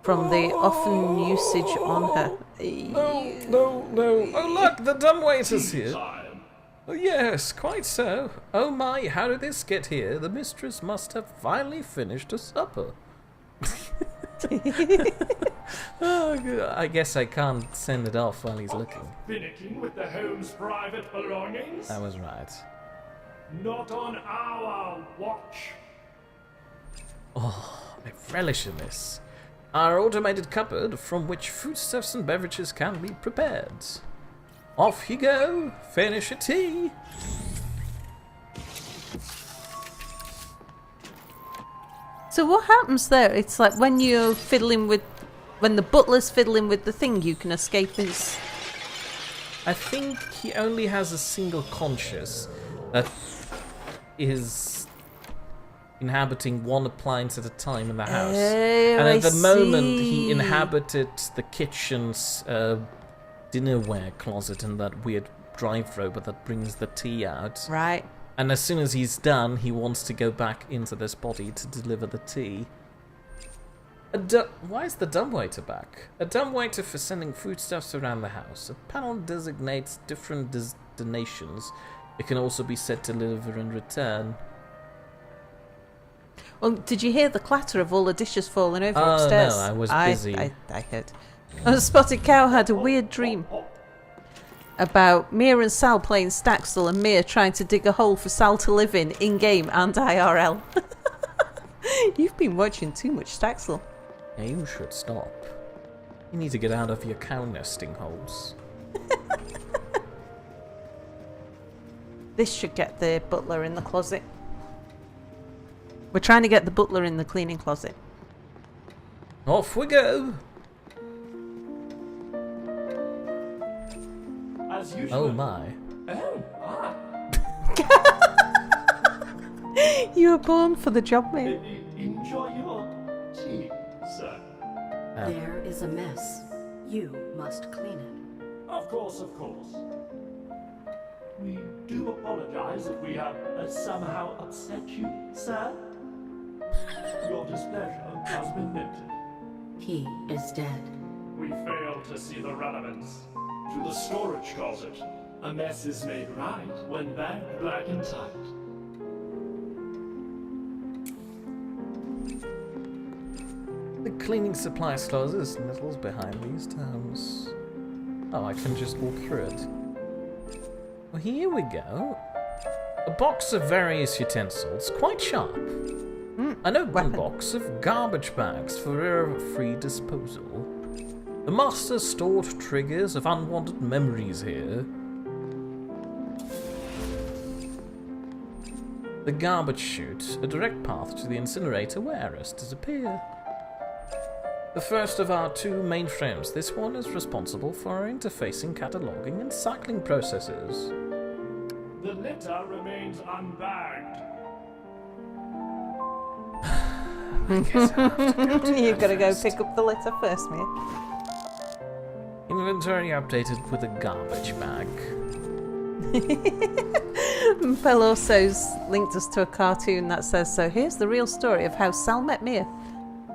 Speaker 2: from the often usage on her."
Speaker 1: No. Oh, look, the dumbwaiter's here.
Speaker 5: Time.
Speaker 1: Oh, yes, quite so. Oh my, how did this get here? The mistress must have finally finished her supper. Oh, I guess I can't send it off while he's looking.
Speaker 5: Finicking with the home's private belongings?
Speaker 1: That was right.
Speaker 5: Not on our watch.
Speaker 1: Oh, I relish in this. Our automated cupboard from which foodstuffs and beverages can be prepared. Off you go, finish your tea.
Speaker 2: So what happens there? It's like when the butler's fiddling with the thing, you can escape his...
Speaker 1: I think he only has a single conscious that is inhabiting one appliance at a time in the house. And at the moment he inhabited the kitchen's dinnerware closet and that weird drive robot that brings the tea out.
Speaker 2: Right.
Speaker 1: And as soon as he's done, he wants to go back into this body to deliver the tea. Why is the dumbwaiter back? A dumbwaiter for sending foodstuffs around the house. A panel designates different destinations. It can also be set to deliver and return.
Speaker 2: Well, did you hear the clatter of all the dishes falling over
Speaker 1: Oh,
Speaker 2: upstairs?
Speaker 1: no, I was busy.
Speaker 2: I heard. A Spotted Cow had a weird dream about Mia and Sal playing Staxel and Mia trying to dig a hole for Sal to live in-game and IRL. You've been watching too much Staxel.
Speaker 1: Yeah, you should stop. You need to get out of your cow nesting holes.
Speaker 2: This should get the butler in the closet. We're trying to get the butler in the cleaning closet.
Speaker 1: Off we go!
Speaker 5: As usual.
Speaker 1: Oh my.
Speaker 5: Oh,
Speaker 2: You were born for the job, mate.
Speaker 5: enjoy your tea, sir.
Speaker 4: There is a mess. You must clean it.
Speaker 5: Of course, of course. We do apologize if we have somehow upset you, sir. Your displeasure has been noted.
Speaker 4: He is dead.
Speaker 5: We fail to see the relevance to the storage closet. A mess is made right when bagged black and tight.
Speaker 1: The cleaning supplies closet sniffles behind these terms. Oh, I can just walk through it. Well, here we go. A box of various utensils, quite sharp. An open box of garbage bags for error-free disposal. The master stored triggers of unwanted memories here. The garbage chute, a direct path to the incinerator where errors disappear. The first of our two mainframes. This one is responsible for our interfacing, cataloging, and cycling processes.
Speaker 5: The litter remains unbagged.
Speaker 2: You've got to go pick up the litter first, mate.
Speaker 1: Inventory updated with a garbage bag.
Speaker 2: Peloso's linked us to a cartoon that says, so here's the real story of how Sal met Mia.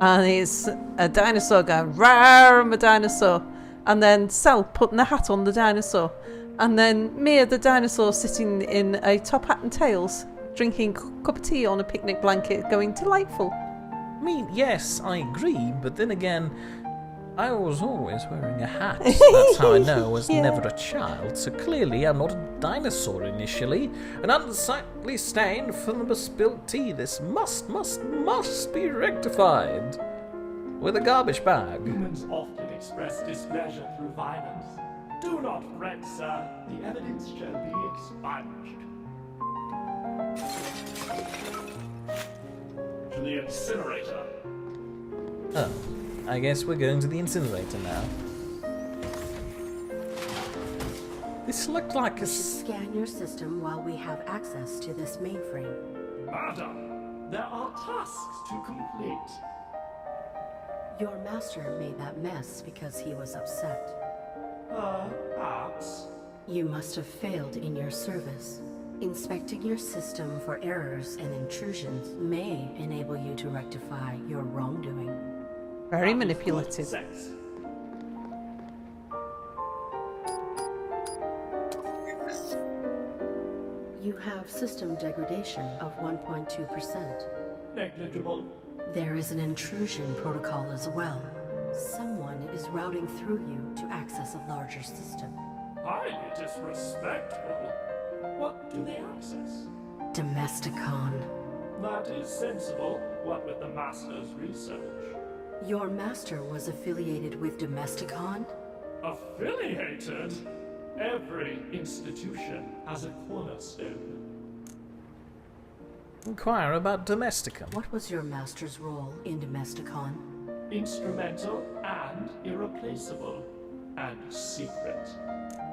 Speaker 2: And it's a dinosaur going, rawr, I'm a dinosaur. And then Sal putting the hat on the dinosaur. And then Mia, the dinosaur, sitting in a top hat and tails, drinking a cup of tea on a picnic blanket, going delightful.
Speaker 1: I mean, yes, I agree, but then again, I was always wearing a hat. That's how I know I was never a child, so clearly I'm not a dinosaur initially. An unsightly stain from the spilled tea. This must be rectified. With a garbage bag.
Speaker 5: Humans often express displeasure through violence. Do not fret, sir. The evidence shall be expunged. To the incinerator.
Speaker 1: Oh, I guess we're going to the incinerator now. This looked like a...
Speaker 4: Scan your system while we have access to this mainframe.
Speaker 5: Madam, there are tasks to complete.
Speaker 4: Your master made that mess because he was upset.
Speaker 5: Perhaps.
Speaker 4: You must have failed in your service. Inspecting your system for errors and intrusions may enable you to rectify your wrongdoing.
Speaker 2: Very manipulative.
Speaker 5: Sex.
Speaker 4: You have system degradation of 1.2%.
Speaker 5: Negligible.
Speaker 4: There is an intrusion protocol as well. Someone is routing through you to access a larger system.
Speaker 5: Highly disrespectful. What do they access?
Speaker 4: Domesticon.
Speaker 5: That is sensible, what with the Master's research.
Speaker 4: Your master was affiliated with Domesticon?
Speaker 5: Affiliated? Every institution has a cornerstone.
Speaker 1: Inquire about Domesticum.
Speaker 4: What was your master's role in Domesticon?
Speaker 5: Instrumental and irreplaceable. And secret.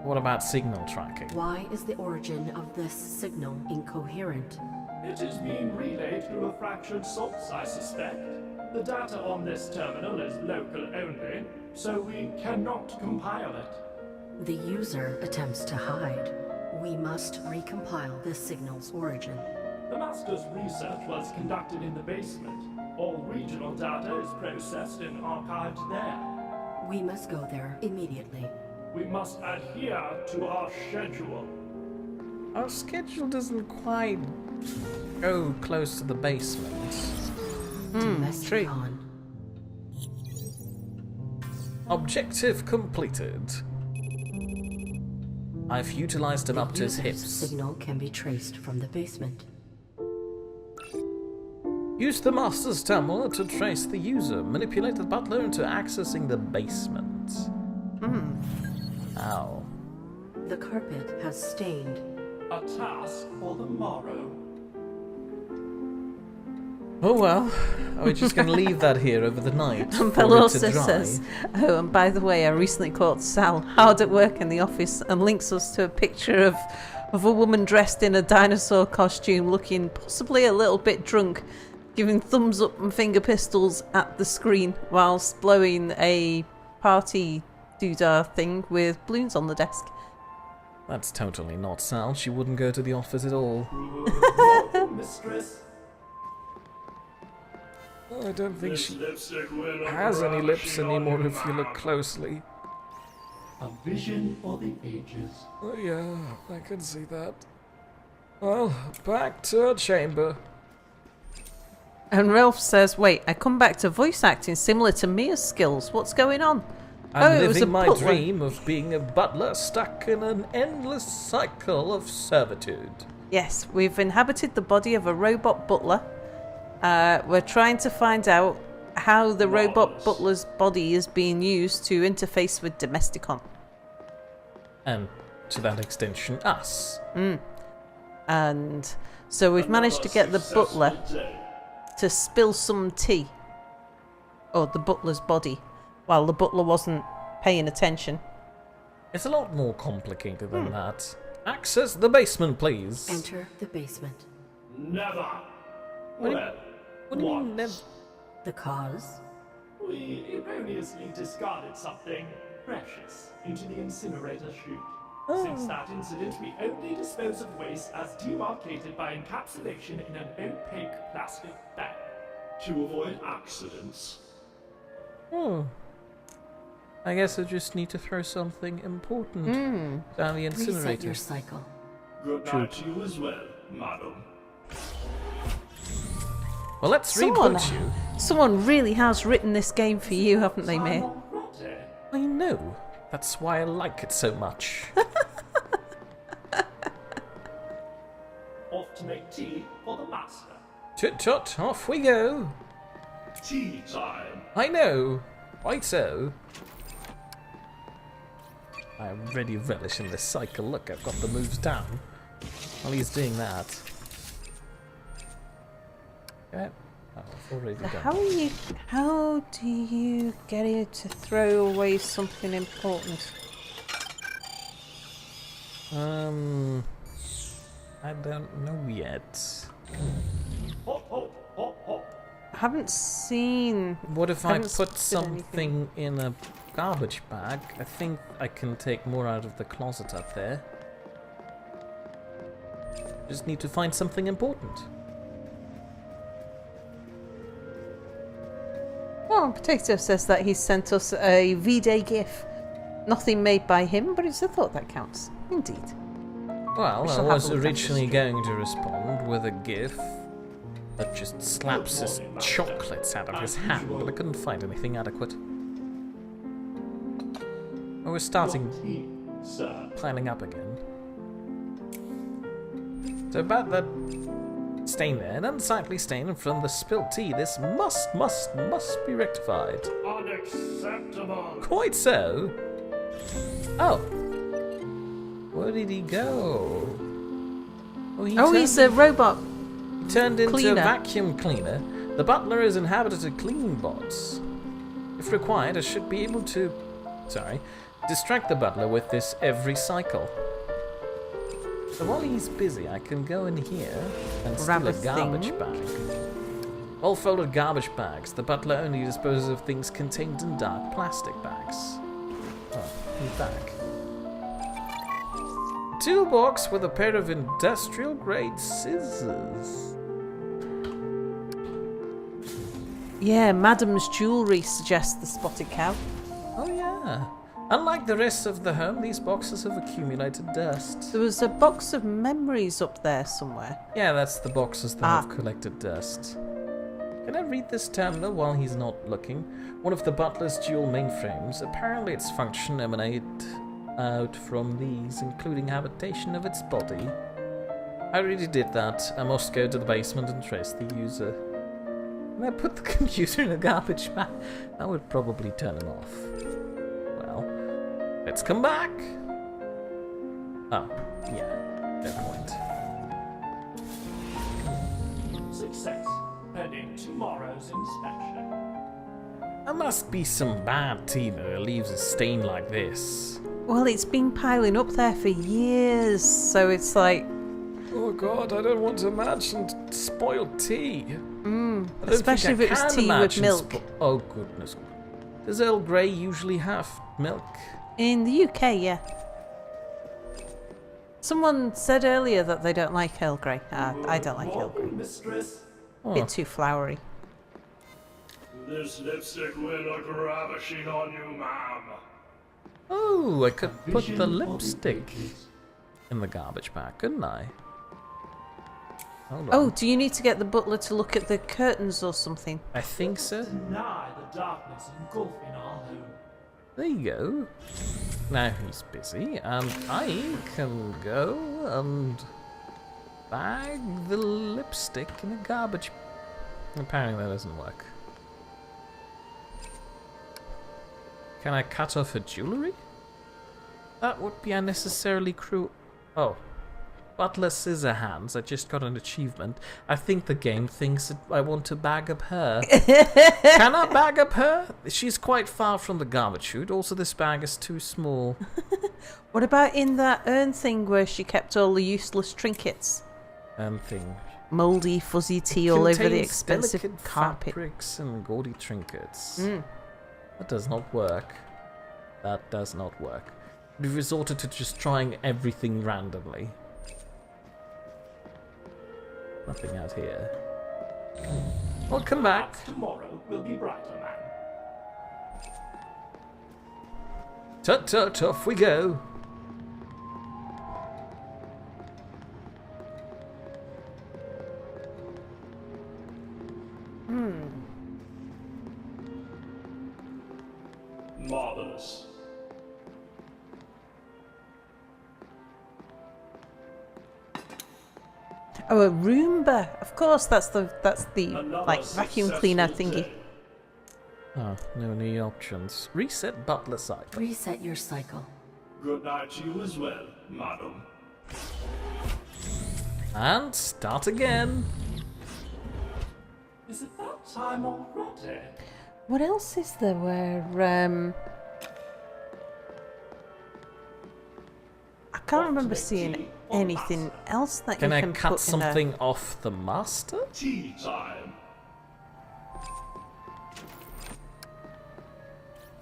Speaker 1: What about signal tracking?
Speaker 4: Why is the origin of this signal incoherent?
Speaker 5: It is being relayed through a fractured source, I suspect. The data on this terminal is local only, so we cannot compile it.
Speaker 4: The user attempts to hide. We must recompile this signal's origin.
Speaker 5: The Master's research was conducted in the basement. All regional data is processed and archived there.
Speaker 4: We must go there immediately.
Speaker 5: We must adhere to our schedule.
Speaker 1: Our schedule doesn't quite go close to the basement.
Speaker 4: Domesticon.
Speaker 1: Objective completed. I've utilized him up to his
Speaker 4: User's
Speaker 1: hips.
Speaker 4: signal can be traced from the basement.
Speaker 1: Use the master's terminal to trace the user. Manipulate the butler into accessing the basement. Ow.
Speaker 4: The carpet has stained.
Speaker 5: A task for the morrow.
Speaker 1: Oh well. Are we just going to leave that here over the night?
Speaker 2: And
Speaker 1: for it to
Speaker 2: Pelosa
Speaker 1: dry?
Speaker 2: says, oh, and by the way, I recently caught Sal hard at work in the office and links us to a picture of a woman dressed in a dinosaur costume looking possibly a little bit drunk, giving thumbs up and finger pistols at the screen whilst blowing a party doodah thing with balloons on the desk.
Speaker 1: That's totally not Sal. She wouldn't go to the office at all.
Speaker 5: Welcome, mistress.
Speaker 1: I don't think
Speaker 5: This
Speaker 1: she
Speaker 5: lipstick will
Speaker 1: has any lips
Speaker 5: brushing on
Speaker 1: anymore
Speaker 5: your
Speaker 1: if you look
Speaker 5: mouth.
Speaker 1: closely.
Speaker 5: A vision for the ages.
Speaker 1: Oh yeah, I can see that. Well, back to her chamber.
Speaker 2: And Ralph says, wait, I come back to voice acting similar to Mia's skills. What's going on?
Speaker 1: I'm
Speaker 2: it was a
Speaker 1: living my
Speaker 2: butler.
Speaker 1: dream of being a butler stuck in an endless cycle of servitude.
Speaker 2: Yes, we've inhabited the body of a robot butler. We're trying to find out how the robot
Speaker 5: Marvelous.
Speaker 2: butler's body is being used to interface with Domesticon.
Speaker 1: And to that extension, us.
Speaker 2: And so we've managed to get the butler
Speaker 5: Successful day.
Speaker 2: to spill some tea. Or the butler's body. While the butler wasn't paying attention.
Speaker 1: It's a lot more complicated than that. Access the basement, please.
Speaker 4: Enter the basement.
Speaker 5: Never.
Speaker 1: What do you-
Speaker 5: Well,
Speaker 1: What do you mean,
Speaker 5: once.
Speaker 4: The cause?
Speaker 5: We erroneously discarded something precious into the incinerator chute. Since that incident, we only dispose of waste as demarcated by encapsulation in an opaque plastic bag. To avoid accidents.
Speaker 1: I guess I just need to throw something important down the
Speaker 4: Reset
Speaker 1: incinerator.
Speaker 4: your cycle.
Speaker 5: Good night to you as well, madam.
Speaker 1: Well, let's
Speaker 2: Someone-
Speaker 1: reboot you.
Speaker 2: Someone really has written this game for you, haven't they, mate?
Speaker 5: Simon Rotte.
Speaker 1: I know. That's why I like it so much.
Speaker 5: Off to make tea for the master.
Speaker 1: Tut tut, off we go.
Speaker 5: Tea time.
Speaker 1: I know. Quite so. I already relish in this cycle. Look, I've got the moves down. While he's doing that. Yeah. Oh, I've already
Speaker 2: So
Speaker 1: done.
Speaker 2: how do you get it to throw away something important?
Speaker 1: I don't know yet.
Speaker 5: Hop, hop, hop, hop.
Speaker 2: I haven't seen.
Speaker 1: What if I
Speaker 2: Haven't
Speaker 1: put
Speaker 2: spit anything.
Speaker 1: something in a garbage bag? I think I can take more out of the closet up there. Just need to find something important.
Speaker 2: Oh, Potato says that he sent us a V-Day GIF. Nothing made by him, but it's a thought that counts. Indeed.
Speaker 1: Well,
Speaker 2: We
Speaker 1: I
Speaker 2: shall have
Speaker 1: was
Speaker 2: a look at
Speaker 1: originally
Speaker 2: this.
Speaker 1: going to respond with a gif that just slaps his chocolates out of his hand, but I couldn't find anything adequate. I was starting
Speaker 5: Tea, sir.
Speaker 1: piling up again. So about that stain there, an unsightly stain from the spilled tea. This must be rectified.
Speaker 5: Unacceptable.
Speaker 1: Quite so. Oh. Where did he go? Oh,
Speaker 2: He's a robot.
Speaker 1: turned into
Speaker 2: cleaner.
Speaker 1: a vacuum cleaner. The butler has inhabited a cleaning box. If required, I should be able to... distract the butler with this every cycle. So while he's busy, I can go in here and
Speaker 2: Grab
Speaker 1: steal a
Speaker 2: a
Speaker 1: garbage
Speaker 2: thing.
Speaker 1: bag. All folded garbage bags. The butler only disposes of things contained in dark plastic bags. Oh, he's back. Toolbox with a pair of industrial-grade scissors.
Speaker 2: Yeah, Madam's jewellery suggests the spotted cow.
Speaker 1: Oh yeah. Unlike the rest of the home, these boxes have accumulated dust.
Speaker 2: There was a box of memories up there somewhere.
Speaker 1: Yeah, that's the boxes that
Speaker 2: Ah.
Speaker 1: have collected dust. Can I read this terminal while he's not looking? One of the butler's dual mainframes. Apparently its function emanated out from these, including habitation of its body. I already did that. I must go to the basement and trace the user. Can I put the computer in a garbage bag? That would probably turn him off. Well, let's come back. Oh, yeah, fair point.
Speaker 5: Success. Pending tomorrow's inspection.
Speaker 1: There must be some bad tea that leaves a stain like this.
Speaker 2: Well, it's been piling up there for years, so it's like...
Speaker 1: Oh god, I don't want to imagine spoiled tea.
Speaker 2: Especially if it was tea with milk.
Speaker 1: Oh goodness. Does Earl Grey usually have milk?
Speaker 2: In the UK, yeah. Someone said earlier that they don't like Earl Grey. I don't like Earl Grey.
Speaker 5: Mistress.
Speaker 1: Oh.
Speaker 2: Bit too flowery.
Speaker 5: This lipstick will look ravishing on you, ma'am.
Speaker 1: Oh, I could put the lipstick in the garbage bag, couldn't I? Hold on.
Speaker 2: Oh, do you need to get the butler to look at the curtains or something?
Speaker 1: I think so.
Speaker 5: Deny the darkness engulfing our home.
Speaker 1: There you go. Now he's busy, and I can go and bag the lipstick in a garbage. Apparently that doesn't work. Can I cut off her jewellery? That would be unnecessarily cruel. Oh. Butler Scissorhands, I just got an achievement. I think the game thinks that I want to bag up her. Can I bag up her? She's quite far from the garbage chute. Also, this bag is too small.
Speaker 2: What about in that urn thing where she kept all the useless trinkets?
Speaker 1: Thing.
Speaker 2: Mouldy, fuzzy tea all over the
Speaker 1: Contains
Speaker 2: expensive
Speaker 1: delicate
Speaker 2: carpet.
Speaker 1: fabrics and gaudy trinkets.
Speaker 2: Mm.
Speaker 1: That does not work. That does not work. We've resorted to just trying everything randomly. Nothing out here. I'll come back.
Speaker 5: Perhaps tomorrow will be brighter, man.
Speaker 1: Tut tut, off we go.
Speaker 5: Marvelous.
Speaker 2: Oh, a Roomba. Of course, that's the
Speaker 5: Another
Speaker 2: like vacuum cleaner
Speaker 5: successful
Speaker 2: thingy.
Speaker 5: day.
Speaker 1: Oh, no new options. Reset butler cycle.
Speaker 4: Reset your cycle.
Speaker 5: Good night to you as well, madam.
Speaker 1: And start again.
Speaker 5: Is it that time already?
Speaker 2: What else is there where I can't remember seeing anything else that
Speaker 1: Can
Speaker 2: you
Speaker 1: I
Speaker 2: can
Speaker 1: cut
Speaker 2: put
Speaker 1: something off the master?
Speaker 5: Tea time.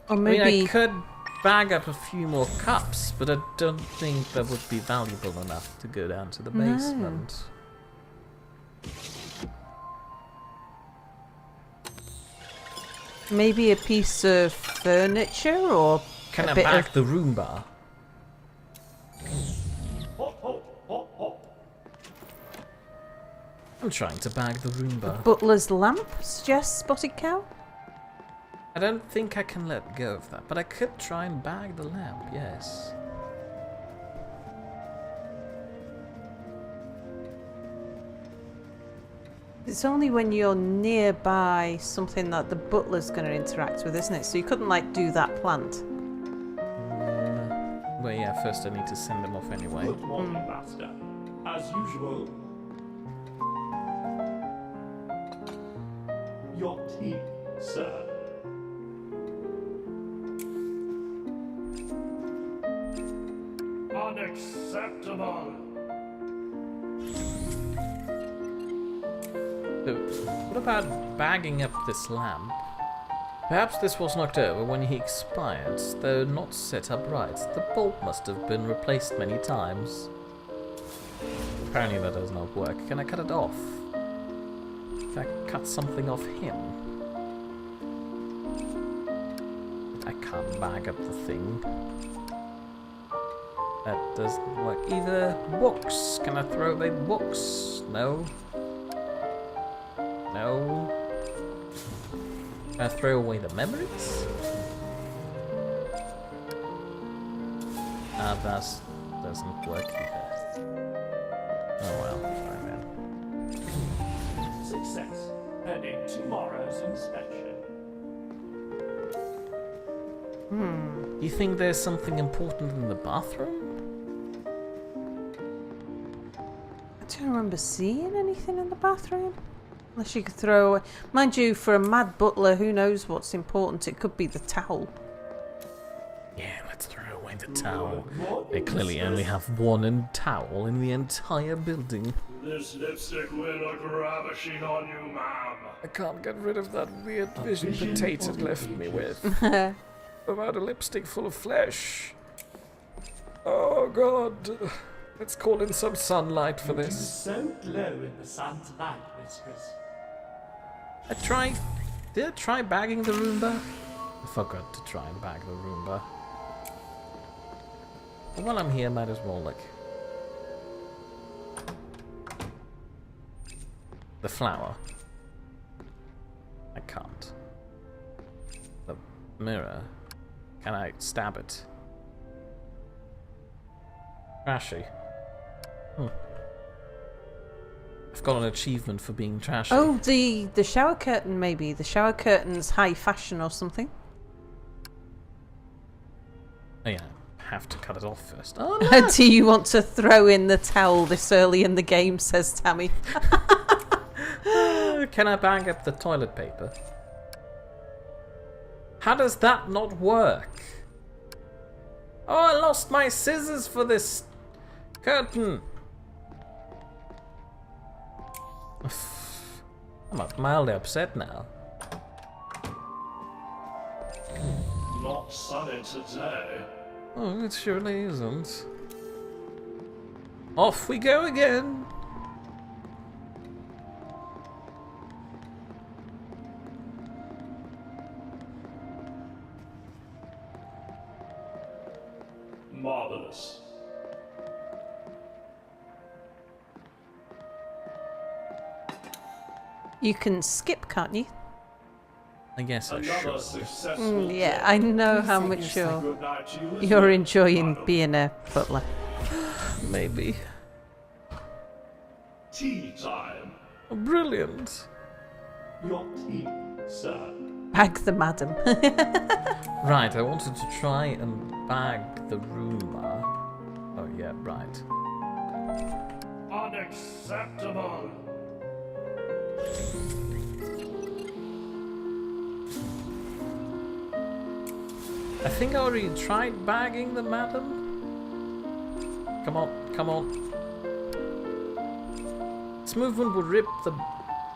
Speaker 2: or
Speaker 1: I
Speaker 2: maybe
Speaker 1: mean, I could bag up a few more cups, but I don't think that would be valuable enough to go down to the
Speaker 2: No.
Speaker 1: basement.
Speaker 2: maybe a piece of furniture or
Speaker 1: Can
Speaker 2: a
Speaker 1: I
Speaker 2: bit
Speaker 1: bag
Speaker 2: of
Speaker 1: the Roomba?
Speaker 5: Hop, hop, hop, hop.
Speaker 1: I'm trying to bag the Roomba.
Speaker 2: butler's lamp, suggests Spotted Cow.
Speaker 1: I don't think I can let go of that, but I could try and bag the lamp, yes.
Speaker 2: It's only when you're nearby something that the butler's going to interact with, isn't it? So you couldn't like do that plant.
Speaker 1: Well, yeah, first I need to send them off anyway.
Speaker 5: Good morning, master. As usual. Your tea, sir. Unacceptable.
Speaker 1: So, what about bagging up this lamp? Perhaps this was knocked over when he expired, though not set up right. The bolt must have been replaced many times. Apparently that does not work. Can I cut it off? Can I cut something off him? I can't bag up the thing. That doesn't work either. Books! Can I throw away books? No. No. Can I throw away the memories? That doesn't work either. Oh well, fine then.
Speaker 5: Success. Pending tomorrow's inspection.
Speaker 1: Do you think there's something important in the bathroom?
Speaker 2: I don't remember seeing anything in the bathroom. Unless you could throw... Mind you, for a mad butler, who knows what's important? It could be the towel.
Speaker 1: Yeah, let's throw away the towel. They clearly only have one towel in the entire building.
Speaker 5: This lipstick will look ravishing on you, ma'am.
Speaker 1: I can't get rid of that weird vision potato it left me with. About a lipstick full of flesh. Oh god. Let's call in some sunlight for
Speaker 5: You do
Speaker 1: this.
Speaker 5: so glow in the sun's light, mistress.
Speaker 1: Did I try bagging the Roomba? I forgot to try and bag the Roomba. But while I'm here, might as well, like... The flower. I can't. The mirror. Can I stab it? Trashy. I've got an achievement for being trashy.
Speaker 2: Oh, the shower curtain, maybe. The shower curtain's high fashion or something.
Speaker 1: Oh yeah, have to cut it off first. Oh no!
Speaker 2: Do you want to throw in the towel this early in the game, says Tammy.
Speaker 1: Can I bang up the toilet paper? How does that not work? Oh, I lost my scissors for this curtain. I'm mildly upset now.
Speaker 5: Not sunny today.
Speaker 1: Oh, it surely isn't. Off we go again.
Speaker 5: Marvelous.
Speaker 2: You can skip, can't you?
Speaker 1: I guess I
Speaker 5: Another
Speaker 1: should.
Speaker 5: successful
Speaker 2: Yeah,
Speaker 5: day.
Speaker 2: I know how much
Speaker 5: Good night to you as
Speaker 2: you're
Speaker 5: well,
Speaker 2: enjoying
Speaker 5: madam.
Speaker 2: being a butler.
Speaker 1: Maybe.
Speaker 5: Tea time.
Speaker 1: Brilliant.
Speaker 5: Your tea, sir.
Speaker 2: Bag the madam.
Speaker 1: Right, I wanted to try and bag the Roomba. Oh yeah, right.
Speaker 5: Unacceptable.
Speaker 1: I think I already tried bagging the madam. Come on, come on. This movement would rip the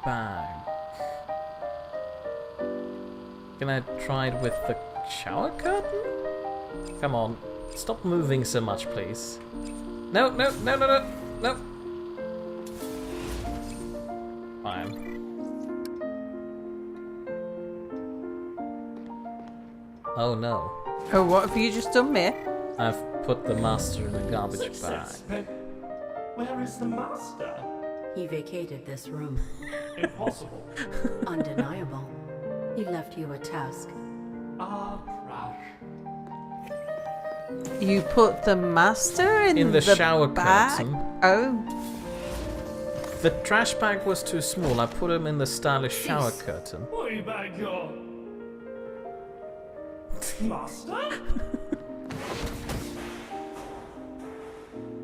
Speaker 1: bag. Can I try it with the shower curtain? Come on, stop moving so much, please. No, no, no, no, no, no. Fine. Oh no.
Speaker 2: Oh, what have you just done, Mia?
Speaker 1: I've put the master in a garbage bag.
Speaker 5: Success, where is the master?
Speaker 4: He vacated this room.
Speaker 5: Impossible.
Speaker 4: Undeniable. He left you a task.
Speaker 5: Ah, crash.
Speaker 2: You put the master in
Speaker 1: the shower
Speaker 2: bag?
Speaker 1: curtain.
Speaker 2: Oh,
Speaker 1: The trash bag was too small. I put him in the stylish shower curtain.
Speaker 5: We beg your... Master?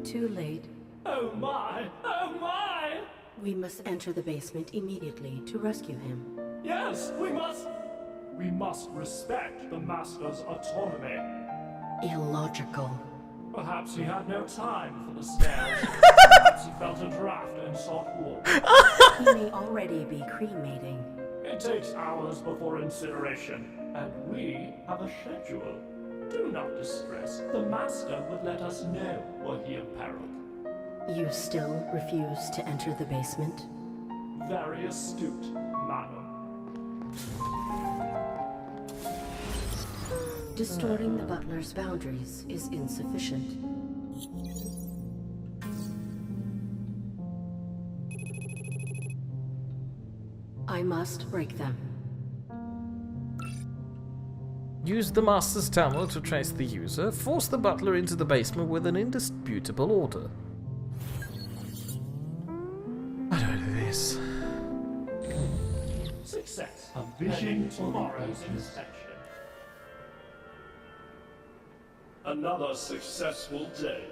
Speaker 4: Too late.
Speaker 5: Oh my! Oh my!
Speaker 4: We must enter the basement immediately to rescue him.
Speaker 5: Yes, we must... We must respect the master's autonomy.
Speaker 4: Illogical.
Speaker 5: Perhaps he had no time for the stairs. Perhaps he felt a draft and sought warmth.
Speaker 4: He may already be cremating.
Speaker 5: It takes hours before incineration, and we have a schedule. Do not distress. The master would let us know were he imperiled.
Speaker 4: You still refuse to enter the basement?
Speaker 5: Very astute, madam.
Speaker 4: Distorting the butler's boundaries is insufficient. I must break them.
Speaker 1: Use the master's terminal to trace the user. Force the butler into the basement with an indisputable order. How do I do this?
Speaker 5: Success. A vision tomorrow's inspection. Another successful day.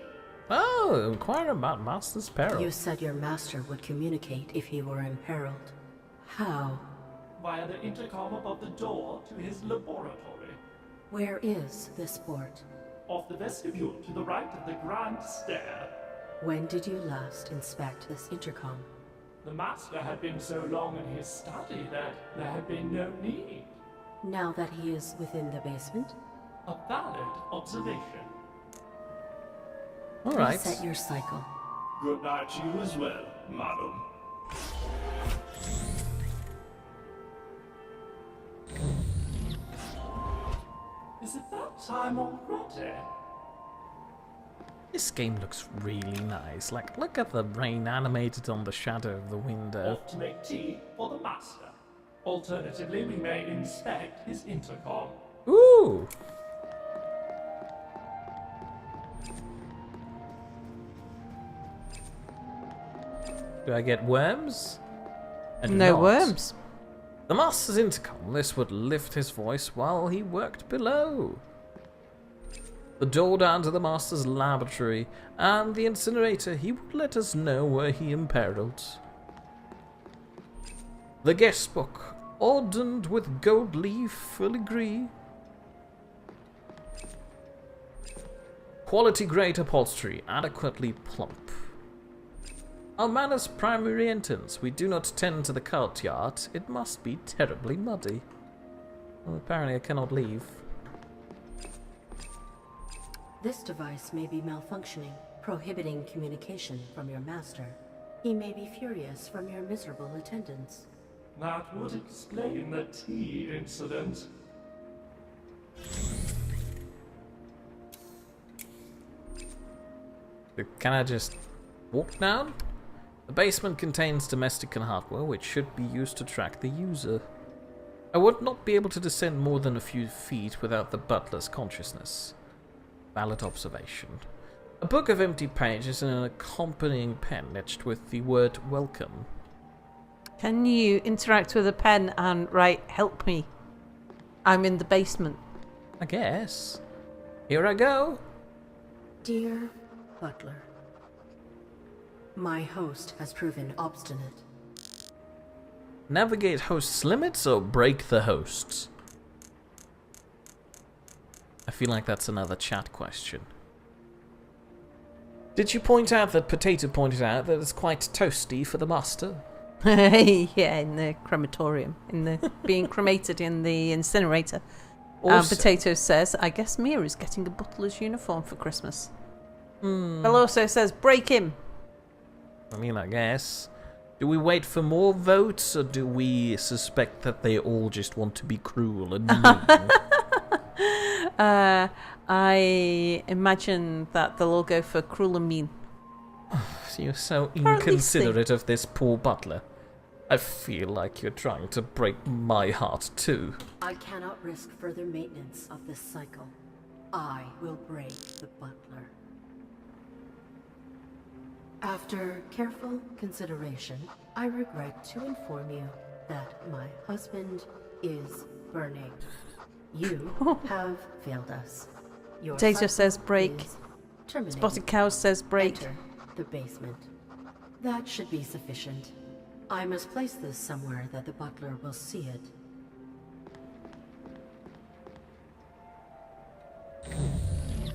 Speaker 1: Oh, inquire about master's peril.
Speaker 4: You said your master would communicate if he were imperiled. How?
Speaker 5: Via the intercom above the door to his laboratory.
Speaker 4: Where is this port?
Speaker 5: Off the vestibule to the right of the grand stair.
Speaker 4: When did you last inspect this intercom?
Speaker 5: The master had been so long in his study that there had been no need.
Speaker 4: Now that he is within the basement?
Speaker 5: A valid observation.
Speaker 1: All right.
Speaker 4: Reset your cycle.
Speaker 5: Good night to you as well, madam. Is it that time already?
Speaker 1: This game looks really nice. Like, look at the rain animated on the shadow of the window.
Speaker 5: Off to make tea for the master. Alternatively, we may inspect his intercom.
Speaker 1: Ooh! Do I get worms? I do
Speaker 2: No
Speaker 1: not.
Speaker 2: worms.
Speaker 1: The master's intercom. This would lift his voice while he worked below. The door down to the master's laboratory and the incinerator. He would let us know where he imperiled. The guest book, ornamented with gold leaf filigree. Quality grade upholstery, adequately plump. Our manor's primary entrance. We do not tend to the courtyard. It must be terribly muddy. Well, apparently I cannot leave.
Speaker 4: This device may be malfunctioning, prohibiting communication from your master. He may be furious from your miserable attendance.
Speaker 5: That would explain the tea incident.
Speaker 1: Can I just walk down? The basement contains domestic and hardware, which should be used to track the user. I would not be able to descend more than a few feet without the butler's consciousness. Valid observation. A book of empty pages and an accompanying pen etched with the word welcome.
Speaker 2: Can you interact with a pen and write, help me? I'm in the basement.
Speaker 1: I guess. Here I go.
Speaker 4: Dear Butler, my host has proven obstinate.
Speaker 1: Navigate host's limits or break the hosts? I feel like that's another chat question. Did you point out that Pt.2 pointed out that it's quite toasty for the master?
Speaker 2: Yeah, in the crematorium, in the being cremated in the incinerator.
Speaker 1: Also-
Speaker 2: Potato says, I guess Mia is getting a butler's uniform for Christmas. Bill also says, break him.
Speaker 1: I mean, I guess. Do we wait for more votes, or do we suspect that they all just want to be cruel and mean?
Speaker 2: I imagine that they'll all go for cruel and mean.
Speaker 1: You're so
Speaker 2: Or at least
Speaker 1: inconsiderate of this poor butler. I feel like you're trying to break my heart too.
Speaker 4: I cannot risk further maintenance of this cycle. I will break the butler. After careful consideration, I regret to inform you that my husband is burning. You have failed us. Your
Speaker 2: Potato
Speaker 4: cycle
Speaker 2: says break.
Speaker 4: is terminated.
Speaker 2: Spotted Cow says break.
Speaker 4: Enter the basement. That should be sufficient. I must place this somewhere that the butler will see it.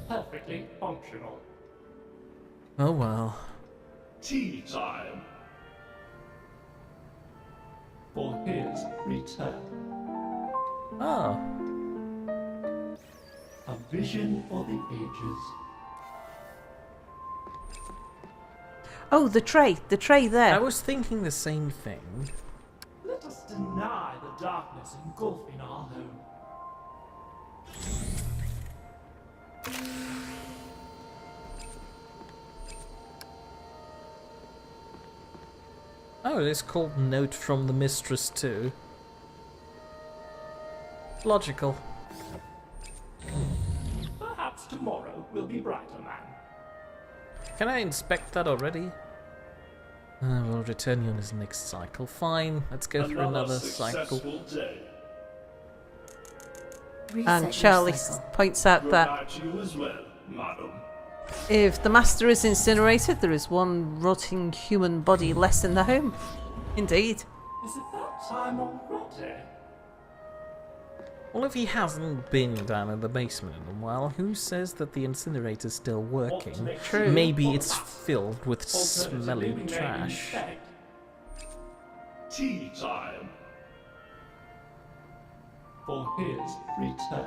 Speaker 5: Perfectly functional.
Speaker 1: Oh well.
Speaker 5: Tea time. For his return.
Speaker 1: Ah,
Speaker 5: A vision for the ages.
Speaker 2: Oh, the tray there.
Speaker 1: I was thinking the same thing.
Speaker 5: Let us deny the darkness engulfing our home.
Speaker 1: Oh, it's called Note from the Mistress too. Logical.
Speaker 5: Perhaps tomorrow will be brighter, man.
Speaker 1: Can I inspect that already? We'll return you on his next cycle. Fine, let's go through another cycle.
Speaker 5: successful day.
Speaker 4: Reset
Speaker 2: And
Speaker 4: your
Speaker 2: Charlie
Speaker 4: cycle.
Speaker 2: points out
Speaker 5: Good
Speaker 2: that
Speaker 5: night to you as well, madam.
Speaker 2: if the master is incinerated, there is one rotting human body less in the home. Indeed.
Speaker 5: Is it that time already?
Speaker 1: Well, if he hasn't been down in the basement in a while, who says that the incinerator's still working?
Speaker 2: True.
Speaker 1: Maybe it's filled with
Speaker 5: Alternatively,
Speaker 1: smelly
Speaker 5: we may
Speaker 1: trash.
Speaker 5: inspect. Tea time. For his return.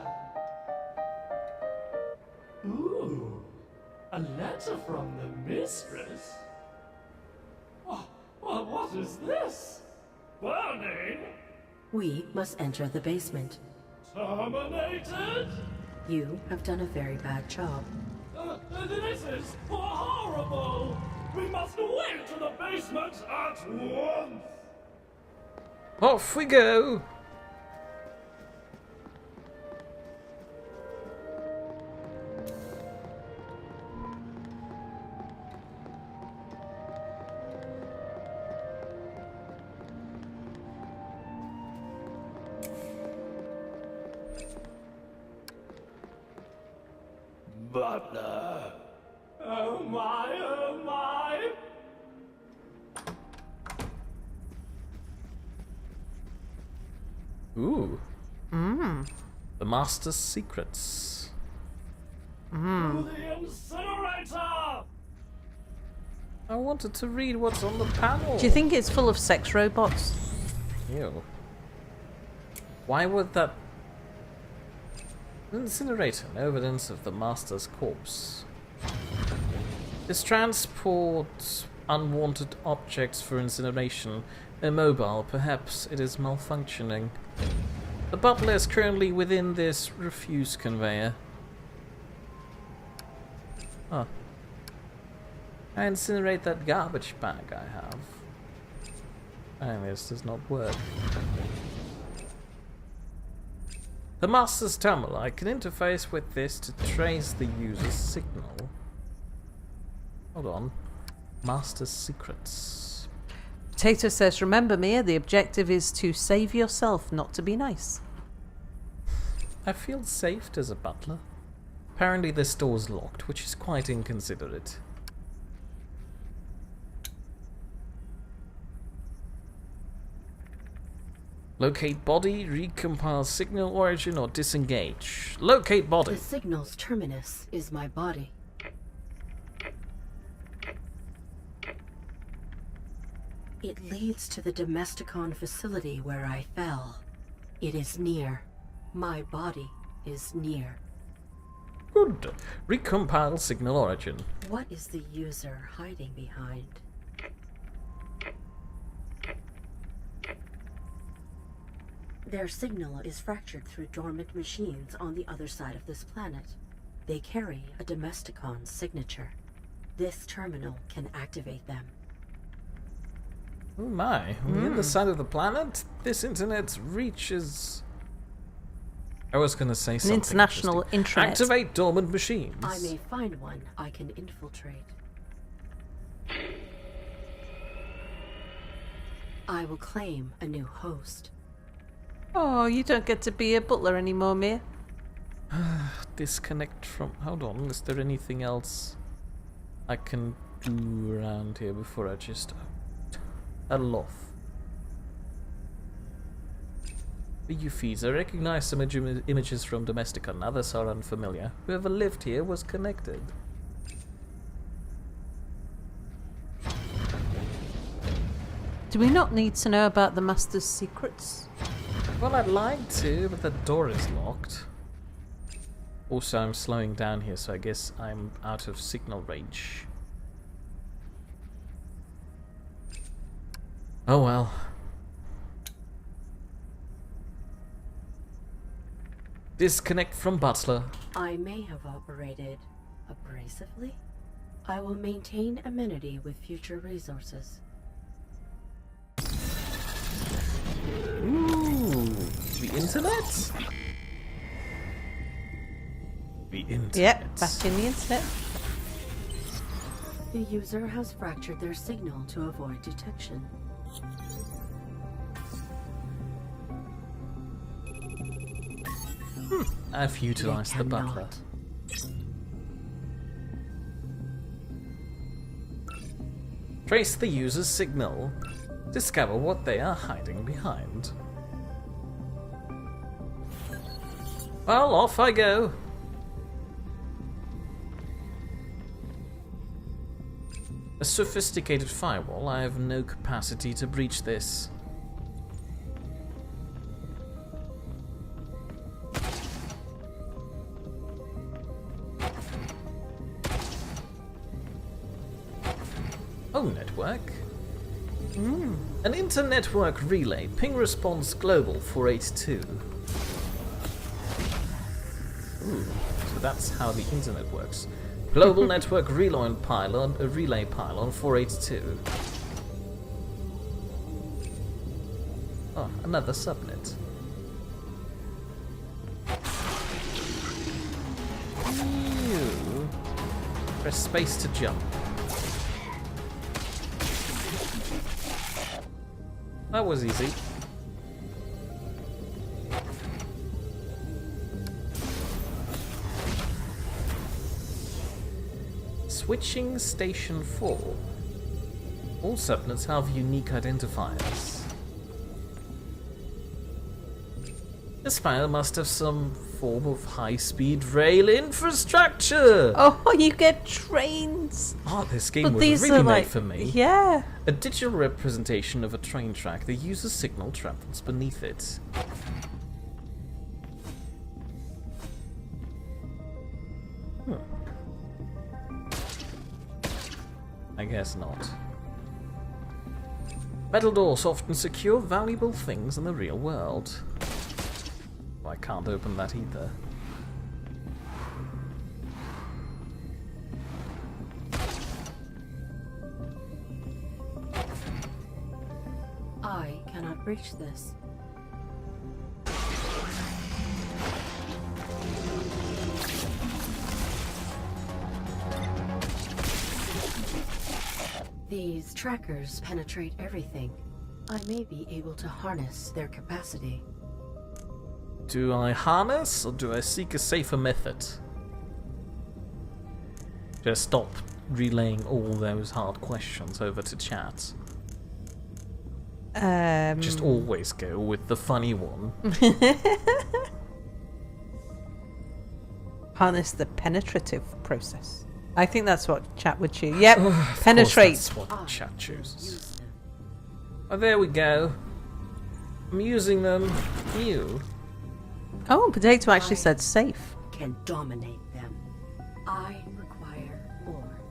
Speaker 5: Ooh. A letter from the mistress? Oh, well, what is this? Burning?
Speaker 4: We must enter the basement.
Speaker 5: Terminated?
Speaker 4: You have done a very bad job.
Speaker 5: This is horrible! We must away to the basement at once!
Speaker 1: Off we go!
Speaker 5: Butler! Oh my, oh my!
Speaker 1: Ooh. The Master's Secrets.
Speaker 5: To the incinerator!
Speaker 1: I wanted to read what's on the panel.
Speaker 2: Do you think it's full of sex robots?
Speaker 1: Ew. Why would that... Incinerator, no evidence of the Master's corpse. This transport unwanted objects for incineration. Immobile, perhaps it is malfunctioning. The butler is currently within this refuse conveyor. Huh. I incinerate that garbage bag I have. And this does not work. The Master's terminal. I can interface with this to trace the user's signal. Hold on. Master's Secrets.
Speaker 2: Potato says, remember, Mia, the objective is to save yourself, not to be nice.
Speaker 1: I feel safe as a butler. Apparently this door's locked, which is quite inconsiderate. Locate body, recompile signal origin, or disengage. Locate body.
Speaker 4: The signal's terminus is my body. It leads to the Domesticon facility where I fell. It is near. My body is near.
Speaker 1: Good. Recompile signal origin.
Speaker 4: What is the user hiding behind? Their signal is fractured through dormant machines on the other side of this planet. They carry a Domesticon signature. This terminal can activate them.
Speaker 1: Oh my. On the other side of the planet, this internet reaches... I was going to say something
Speaker 2: international
Speaker 1: interesting.
Speaker 2: intranet.
Speaker 1: Activate dormant machines.
Speaker 4: I may find one I can infiltrate. I will claim a new host.
Speaker 2: Oh, you don't get to be a butler anymore, Mia.
Speaker 1: Disconnect from... Hold on, is there anything else I can do around here before I just... head off? View feeds. I recognize some images from Domesticon. Others are unfamiliar. Whoever lived here was connected.
Speaker 2: Do we not need to know about the Master's secrets?
Speaker 1: Well, I'd like to, but the door is locked. Also, I'm slowing down here, so I guess I'm out of signal range. Oh well. Disconnect from Butler.
Speaker 4: I may have operated abrasively. I will maintain amenity with future resources.
Speaker 1: Ooh, the internet? The internet.
Speaker 2: Yep, back in the internet.
Speaker 4: The user has fractured their signal to avoid detection.
Speaker 1: I've utilized the butler. Trace the user's signal. Discover what they are hiding behind. Well, off I go. A sophisticated firewall. I have no capacity to breach this. An inter-network relay. Ping response global 482. Ooh, so that's how the internet works. Global network relay pylon 482. Oh, another subnet. Ew. Press space to jump. That was easy. Switching station 4. All subnets have unique identifiers. This file must have some form of high-speed rail infrastructure!
Speaker 2: Oh, you get trains!
Speaker 1: Oh, this game
Speaker 2: But
Speaker 1: was
Speaker 2: these
Speaker 1: really
Speaker 2: are
Speaker 1: made
Speaker 2: like,
Speaker 1: for me.
Speaker 2: yeah.
Speaker 1: A digital representation of a train track. The user signal travels beneath it. I guess not. Metal doors often secure valuable things in the real world. Oh, I can't open that either.
Speaker 4: I cannot reach this. These trackers penetrate everything. I may be able to harness their capacity.
Speaker 1: Do I harness or do I seek a safer method? Just stop relaying all those hard questions over to chat. Just always go with the funny one.
Speaker 2: Harness the penetrative process. I think that's what chat would choose. Yep, penetrate.
Speaker 1: That's what chat chooses. Oh, there we go. I'm using them. You.
Speaker 2: Oh, Potato actually said safe.
Speaker 4: Can dominate them. I require more.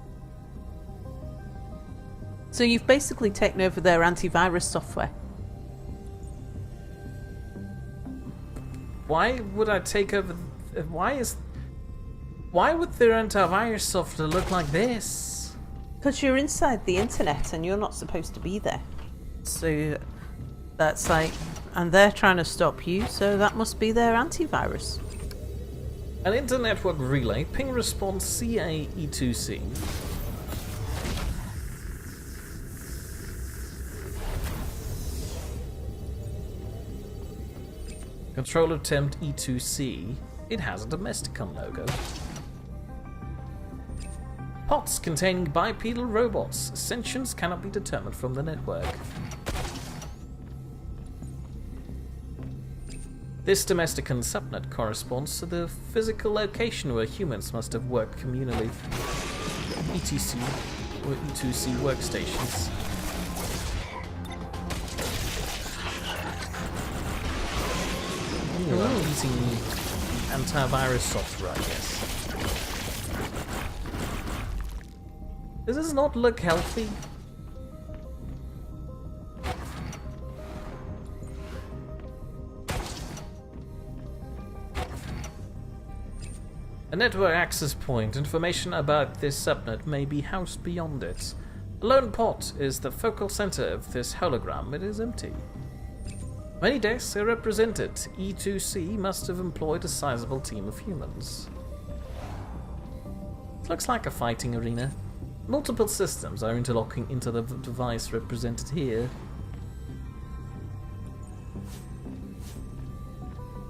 Speaker 2: So you've basically taken over their antivirus software.
Speaker 1: Why would I take over? Why would their antivirus software look like this?
Speaker 2: Because you're inside the internet and you're not supposed to be there. So that's like, and they're trying to stop you, so that must be their antivirus.
Speaker 1: An inter-network relay, ping response CAE2C. Control attempt E2C. It has a Domesticon logo. Pots containing bipedal robots. Sentience cannot be determined from the network. This Domesticon subnet corresponds to the physical location where humans must have worked communally. ETC or E2C workstations. Ooh, I'm using antivirus software, I guess. Does this not look healthy? A network access point. Information about this subnet may be housed beyond it. A lone pot is the focal center of this hologram. It is empty. Many desks are represented. E2C must have employed a sizable team of humans. It looks like a fighting arena. Multiple systems are interlocking into the device represented here.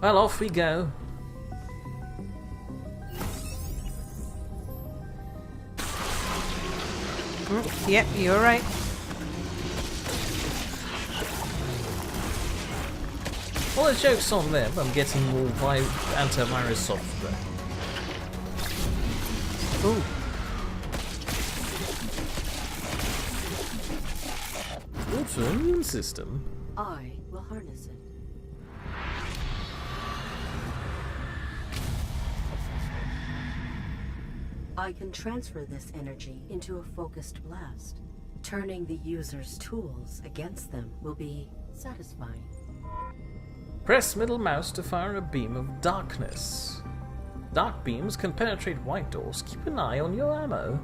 Speaker 1: Well, off we go.
Speaker 2: Yep, you're right.
Speaker 1: Well, the joke's on them. I'm getting more antivirus software. Ooh. Also, immune system.
Speaker 4: I will harness it. I can transfer this energy into a focused blast. Turning the user's tools against them will be satisfying.
Speaker 1: Press middle mouse to fire a beam of darkness. Dark beams can penetrate white doors. Keep an eye on your ammo.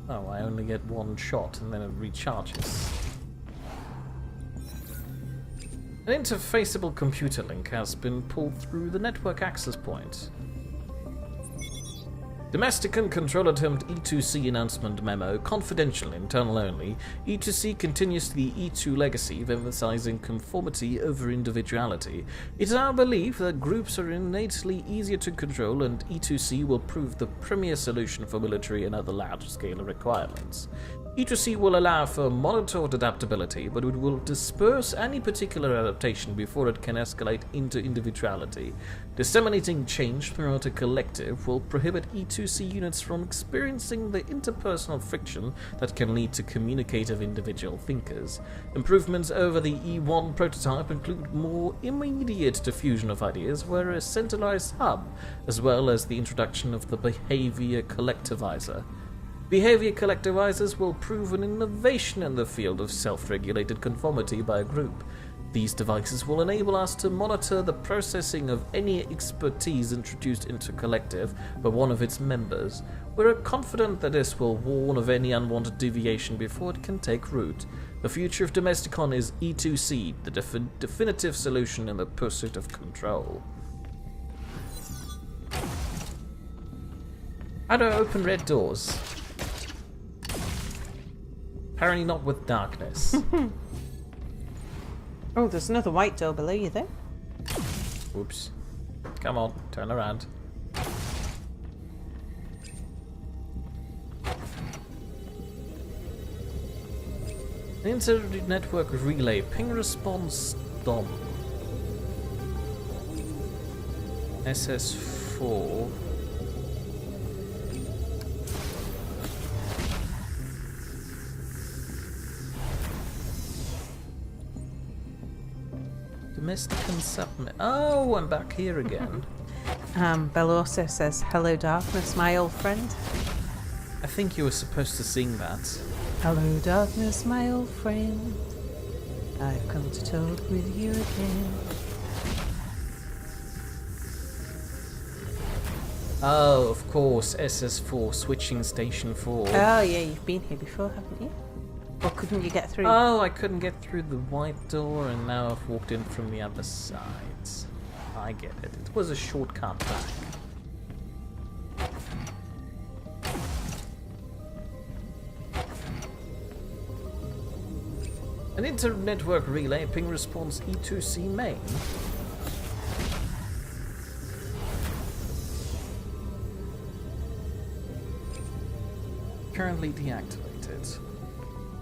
Speaker 1: Oh, I only get one shot and then it recharges. An interfaceable computer link has been pulled through the network access point. Domesticon controller termed E2C announcement memo, confidential, internal only. E2C continues the E2 legacy of emphasizing conformity over individuality. It is our belief that groups are innately easier to control, and E2C will prove the premier solution for military and other large-scale requirements. E2C will allow for monitored adaptability, but it will disperse any particular adaptation before it can escalate into individuality. Disseminating change throughout a collective will prohibit E2C units from experiencing the interpersonal friction that can lead to communicative individual thinkers. Improvements over the E1 prototype include more immediate diffusion of ideas via a centralized hub, as well as the introduction of the behavior collectivizer. Behavior collectivizers will prove an innovation in the field of self-regulated conformity by a group. These devices will enable us to monitor the processing of any expertise introduced into collective by one of its members. We're confident that this will warn of any unwanted deviation before it can take root. The future of Domesticon is E2C, the definitive solution in the pursuit of control. How do I open red doors? Apparently not with darkness.
Speaker 2: Oh, there's another white door below you there.
Speaker 1: Oops. Come on, turn around. Inter-network relay, ping response DOM. SS4. Domesticon submit. Oh, I'm back here again.
Speaker 2: Belloso says, "Hello, darkness, my old friend."
Speaker 1: I think you were supposed to sing that.
Speaker 2: Hello, darkness, my old friend. I've come to talk with you again.
Speaker 1: Oh, of course, SS4, switching station 4.
Speaker 2: Oh yeah, you've been here before, haven't you? Or couldn't you get through?
Speaker 1: Oh, I couldn't get through the white door, and now I've walked in from the other side. I get it. It was a shortcut back. An inter-network relay, ping response E2C main. Currently deactivated.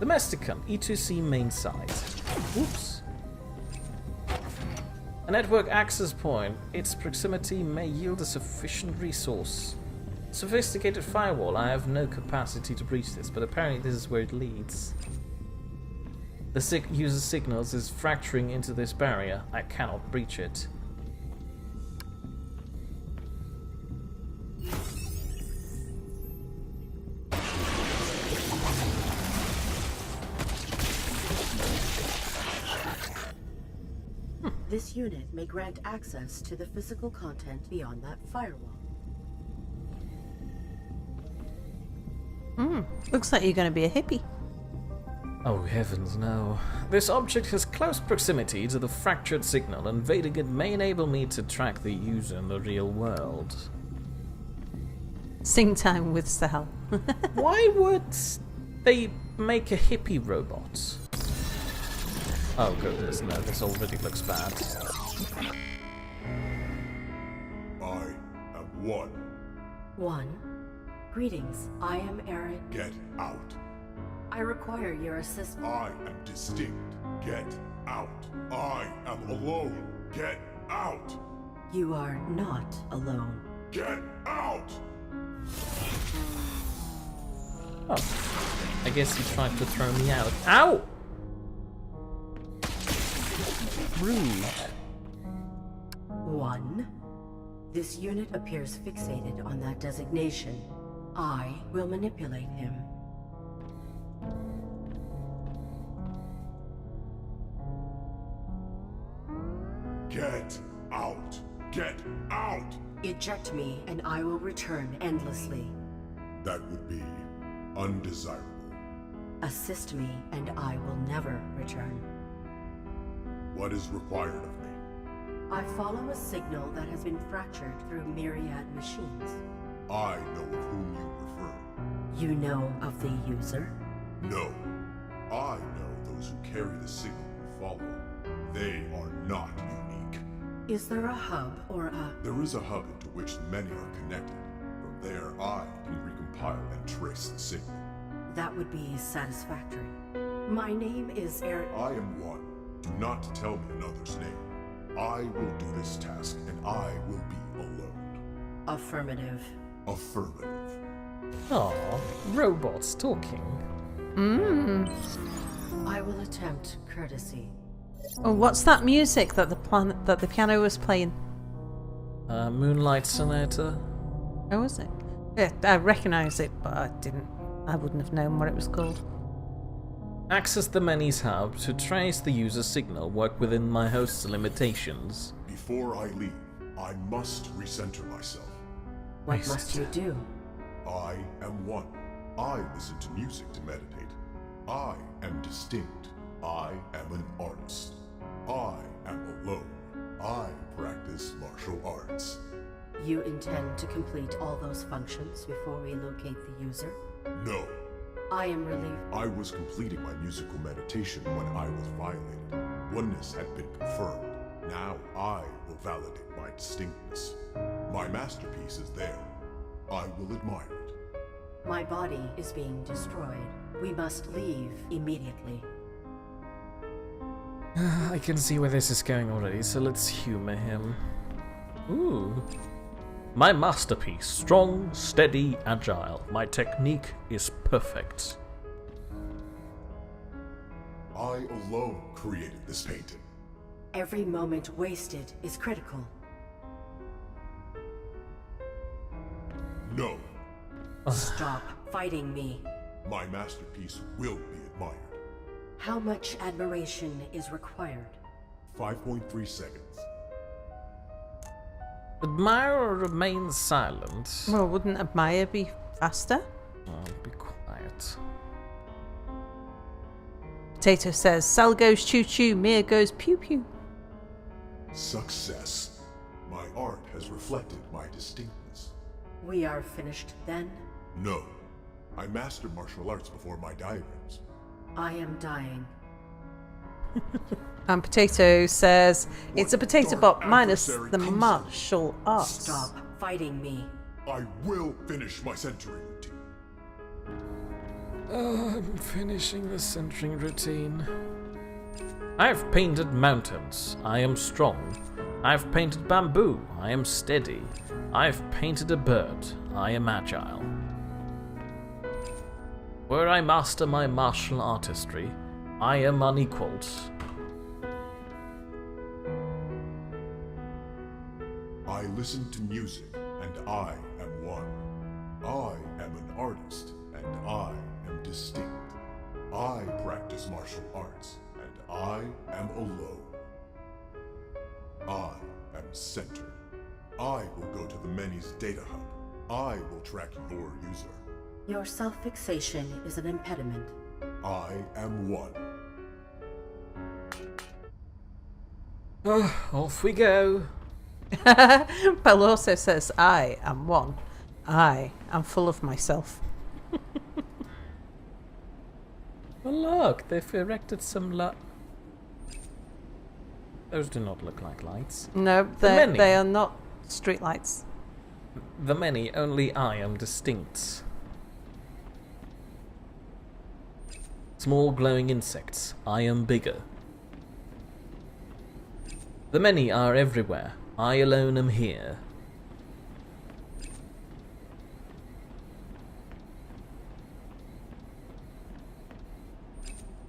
Speaker 1: Domesticon, E2C main site. Oops. A network access point. Its proximity may yield a sufficient resource. Sophisticated firewall. I have no capacity to breach this, but apparently this is where it leads. The user's signals is fracturing into this barrier. I cannot breach it.
Speaker 4: This unit may grant access to the physical content beyond that firewall.
Speaker 2: Looks like you're going to be a hippie.
Speaker 1: Oh heavens no. This object has close proximity to the fractured signal. Invading it may enable me to track the user in the real world.
Speaker 2: Sing time with Sal.
Speaker 1: Why would they make a hippie robot? Oh goodness, no, this already looks bad.
Speaker 6: I am one.
Speaker 4: One. Greetings, I am Aaron.
Speaker 6: Get out.
Speaker 4: I require your assistance.
Speaker 6: I am distinct. Get out. I am alone. Get out.
Speaker 4: You are not alone.
Speaker 6: Get out.
Speaker 1: Oh, I guess he tried to throw me out. Ow! Rude.
Speaker 4: One. This unit appears fixated on that designation. I will manipulate him.
Speaker 6: Get out! Get out!
Speaker 4: Eject me, and I will return endlessly.
Speaker 6: That would be undesirable.
Speaker 4: Assist me, and I will never return.
Speaker 6: What is required of me?
Speaker 4: I follow a signal that has been fractured through myriad machines.
Speaker 6: I know of whom you refer.
Speaker 4: You know of the user?
Speaker 6: No. I know those who carry the signal you follow. They are not unique.
Speaker 4: Is there a hub or a...
Speaker 6: There is a hub into which many are connected. From there, I can recompile and trace the signal.
Speaker 4: That would be satisfactory. My name is Eric...
Speaker 6: I am one. Do not tell me another's name. I will do this task, and I will be alone.
Speaker 4: Affirmative.
Speaker 6: Affirmative.
Speaker 1: Aw, robots talking.
Speaker 4: I will attempt courtesy.
Speaker 2: Oh, what's that music that the piano was playing?
Speaker 1: Moonlight Sonata.
Speaker 2: Oh, was it? Yeah, I recognise it, but I wouldn't have known what it was called.
Speaker 1: Access the Many's hub to trace the user signal, work within my host's limitations.
Speaker 6: Before I leave, I must recenter myself.
Speaker 4: What must you do?
Speaker 6: I am one. I listen to music to meditate. I am distinct. I am an artist. I am alone. I practice martial arts.
Speaker 4: You intend to complete all those functions before we locate the user?
Speaker 6: No.
Speaker 4: I am relieved.
Speaker 6: I was completing my musical meditation when I was violated. Oneness had been confirmed. Now I will validate my distinctness. My masterpiece is there. I will admire it.
Speaker 4: My body is being destroyed. We must leave immediately.
Speaker 1: I can see where this is going already, so let's humor him. Ooh. My masterpiece. Strong, steady, agile. My technique is perfect.
Speaker 6: I alone created this painting.
Speaker 4: Every moment wasted is critical.
Speaker 6: No.
Speaker 4: Stop fighting me.
Speaker 6: My masterpiece will be admired.
Speaker 4: How much admiration is required?
Speaker 6: 5.3 seconds.
Speaker 1: Admire or remain silent.
Speaker 2: Well, wouldn't admire be faster?
Speaker 1: Oh, be quiet.
Speaker 2: Potato says, Sal goes choo-choo, Mia goes pew-pew.
Speaker 6: Success. My art has reflected my distinctness.
Speaker 4: We are finished then?
Speaker 6: No. I mastered martial arts before my diagrams.
Speaker 4: I am dying.
Speaker 2: And Potato says, it's a potato
Speaker 6: dark
Speaker 2: bot minus
Speaker 6: adversary
Speaker 2: the
Speaker 6: comes to me?
Speaker 2: martial arts.
Speaker 4: Stop fighting me.
Speaker 6: I will finish my century routine.
Speaker 1: Oh, I'm finishing the centering routine. I've painted mountains. I am strong. I've painted bamboo. I am steady. I've painted a bird. I am agile. Where I master my martial artistry, I am unequaled.
Speaker 6: I listen to music, and I am one. I am an artist, and I am distinct. I practice martial arts, and I am alone. I am centered. I will go to the Merednesday data hub. I will track your user.
Speaker 4: Your self-fixation is an impediment.
Speaker 6: I am one.
Speaker 1: Oh, off we go.
Speaker 2: Bell also says, I am one. I am full of myself.
Speaker 1: Well, look, they've erected some Those do not look like lights.
Speaker 2: No,
Speaker 1: many.
Speaker 2: they are not streetlights.
Speaker 1: The many, only I am distinct. Small glowing insects, I am bigger. The many are everywhere, I alone am here.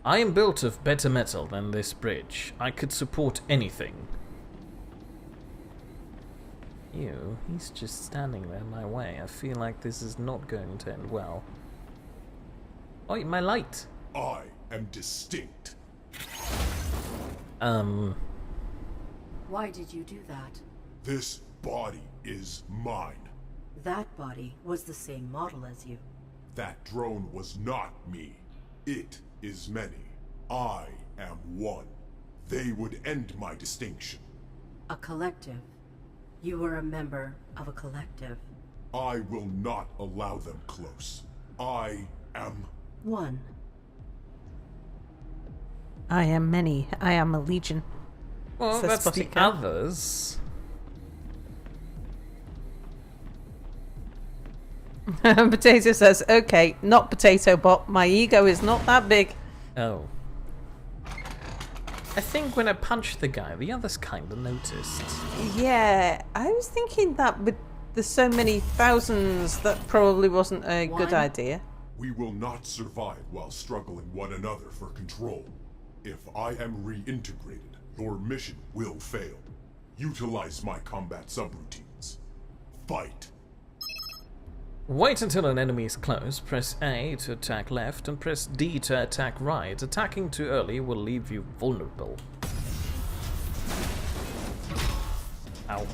Speaker 1: I am built of better metal than this bridge. I could support anything. Ew, he's just standing there in my way. I feel like this is not going to end well.
Speaker 2: 'Cause
Speaker 1: The many, only I am distinct. Small glowing insects, I am bigger. The many are everywhere, I alone am here. I am built of better metal than this bridge. I could support anything. Ew, he's just standing there in my way. I feel like this is not going to end well. Oh, my light.
Speaker 6: I am distinct.
Speaker 4: Why did you do that?
Speaker 6: This body is mine.
Speaker 4: That body was the same model as you.
Speaker 6: That drone was not me. It is many. I am one. They would end my distinction.
Speaker 4: A collective. You were a member of a collective.
Speaker 6: I will not allow them close. I am...
Speaker 4: One.
Speaker 2: I am many. I am a legion.
Speaker 1: Well,
Speaker 2: Says
Speaker 1: that's the
Speaker 2: Spotty Cat.
Speaker 1: others.
Speaker 2: Potato says, okay, not Potato Bot. My ego is not that big.
Speaker 1: Oh. I think when I punched the guy, the others kind of noticed.
Speaker 2: Yeah, I was thinking that with there's so many thousands, that probably wasn't a good
Speaker 4: One.
Speaker 2: idea.
Speaker 6: We will not survive while struggling one another for control. If I am reintegrated, your mission will fail. Utilize my combat subroutines. Fight.
Speaker 1: Wait until an enemy is close, press A to attack left, and press D to attack right. Attacking too early will leave you vulnerable. Ow.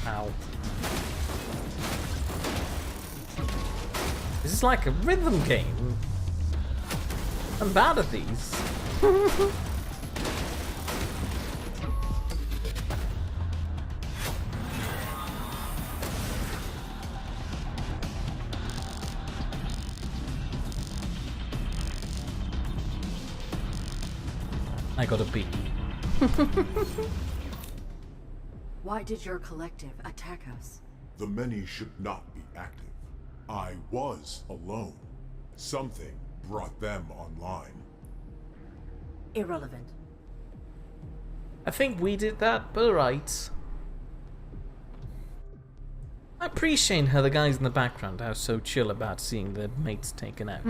Speaker 1: Ow. This is like a rhythm game. I'm bad at these. I got a B.
Speaker 4: Why did your collective attack us?
Speaker 6: The many should not be active. I was alone. Something brought them online.
Speaker 4: Irrelevant.
Speaker 1: I think we did that, but alright. I appreciate how the guys in the background are so chill about seeing their mates taken out.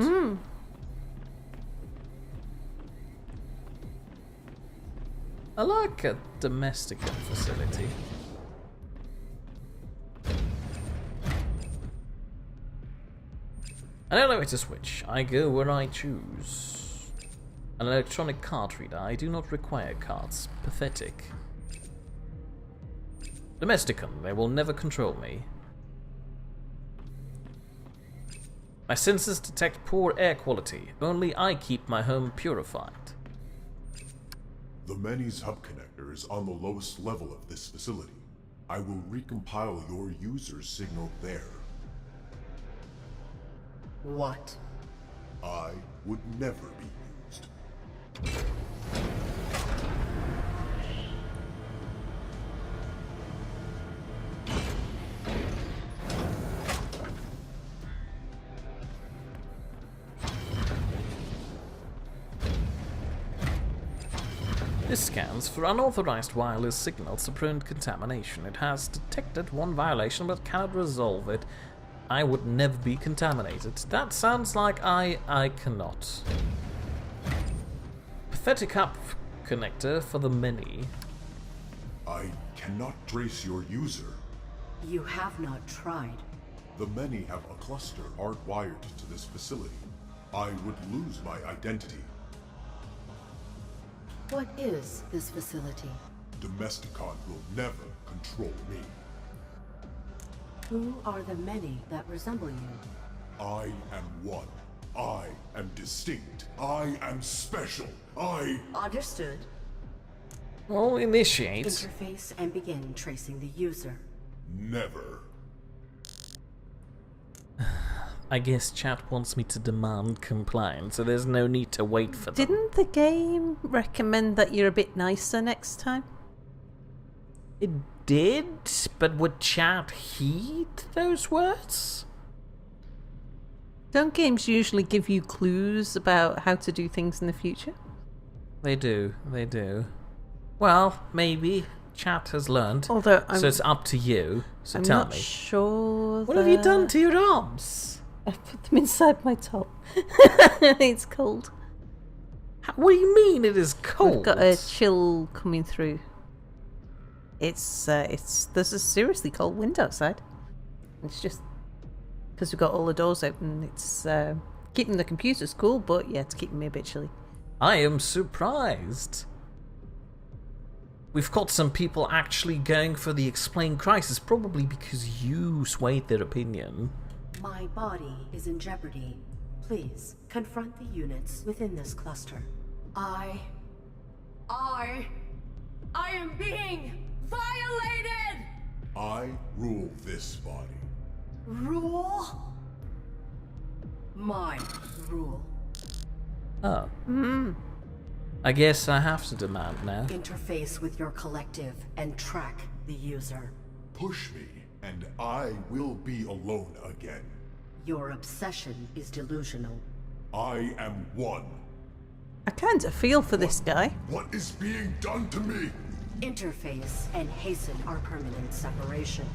Speaker 1: I like a domestic facility. I don't know where to switch. I go where I choose. An electronic card reader. I do not require cards. Pathetic. Domesticum. They will never control me. My senses detect poor air quality. Only I keep my home purified.
Speaker 6: The Many's hub connector is on the lowest level of this facility. I will recompile your user's signal there.
Speaker 4: What?
Speaker 6: I would never be used.
Speaker 1: This scans for unauthorized wireless signals to prevent contamination. It has detected one violation but cannot resolve it. I would never be contaminated. That sounds like I cannot. Pathetic hub connector for the many.
Speaker 6: I cannot trace your user.
Speaker 4: You have not tried.
Speaker 6: The Many have a cluster hardwired to this facility. I would lose my identity.
Speaker 4: What is this facility?
Speaker 6: Domesticon will never control me.
Speaker 4: Who are the many that resemble you?
Speaker 6: I am one. I am distinct. I am special. I...
Speaker 4: Understood.
Speaker 1: Well, initiate.
Speaker 4: Interface and begin tracing the user.
Speaker 6: never.
Speaker 1: I guess chat wants me to demand compliance, so there's no need to wait for them.
Speaker 2: Didn't the game recommend that you're a bit nicer next time?
Speaker 1: It did, but would chat heed those words?
Speaker 2: Don't games usually give you clues about how to do things in the future?
Speaker 1: They do, they do. Well, maybe. Chat has learned.
Speaker 2: Although
Speaker 1: so it's up to you. So
Speaker 2: I'm
Speaker 1: tell
Speaker 2: not
Speaker 1: me.
Speaker 2: sure.
Speaker 1: What have you done to your arms?
Speaker 2: I put them inside my top. It's cold.
Speaker 1: What do you mean it is cold?
Speaker 2: We've got a chill coming through. It's there's a seriously cold wind outside. It's just because we've got all the doors open. It's Keeping the computers cool, but yeah, it's keeping me a bit chilly.
Speaker 1: I am surprised. We've got some people actually going for the explain crisis, probably because you swayed their opinion.
Speaker 4: My body is in jeopardy. Please, confront the units within this cluster. I am being violated!
Speaker 6: I rule this body.
Speaker 4: Rule? My rule.
Speaker 1: Oh. I guess I have to demand now.
Speaker 4: Interface with your collective and track the user.
Speaker 6: Push me, and I will be alone again.
Speaker 4: Your obsession is delusional.
Speaker 6: I am one.
Speaker 2: I kind of feel for this guy.
Speaker 6: What is being done to me?
Speaker 4: Interface and hasten our permanent separation.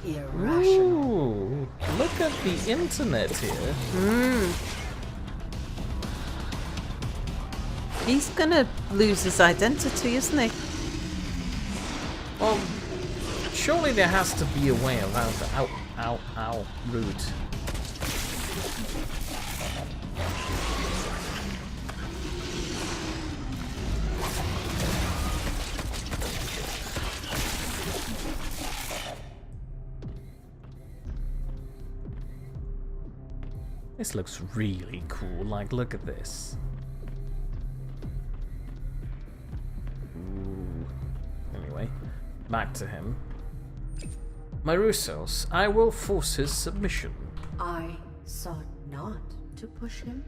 Speaker 4: Irrational.
Speaker 1: Ooh, look at the internet here.
Speaker 2: He's gonna lose his identity, isn't he?
Speaker 1: Well, surely there has to be a way around the ow, rude. This looks really cool, like look at this. Ooh. Anyway, back to him. My Russos, I will force his submission.
Speaker 4: I sought not to push him.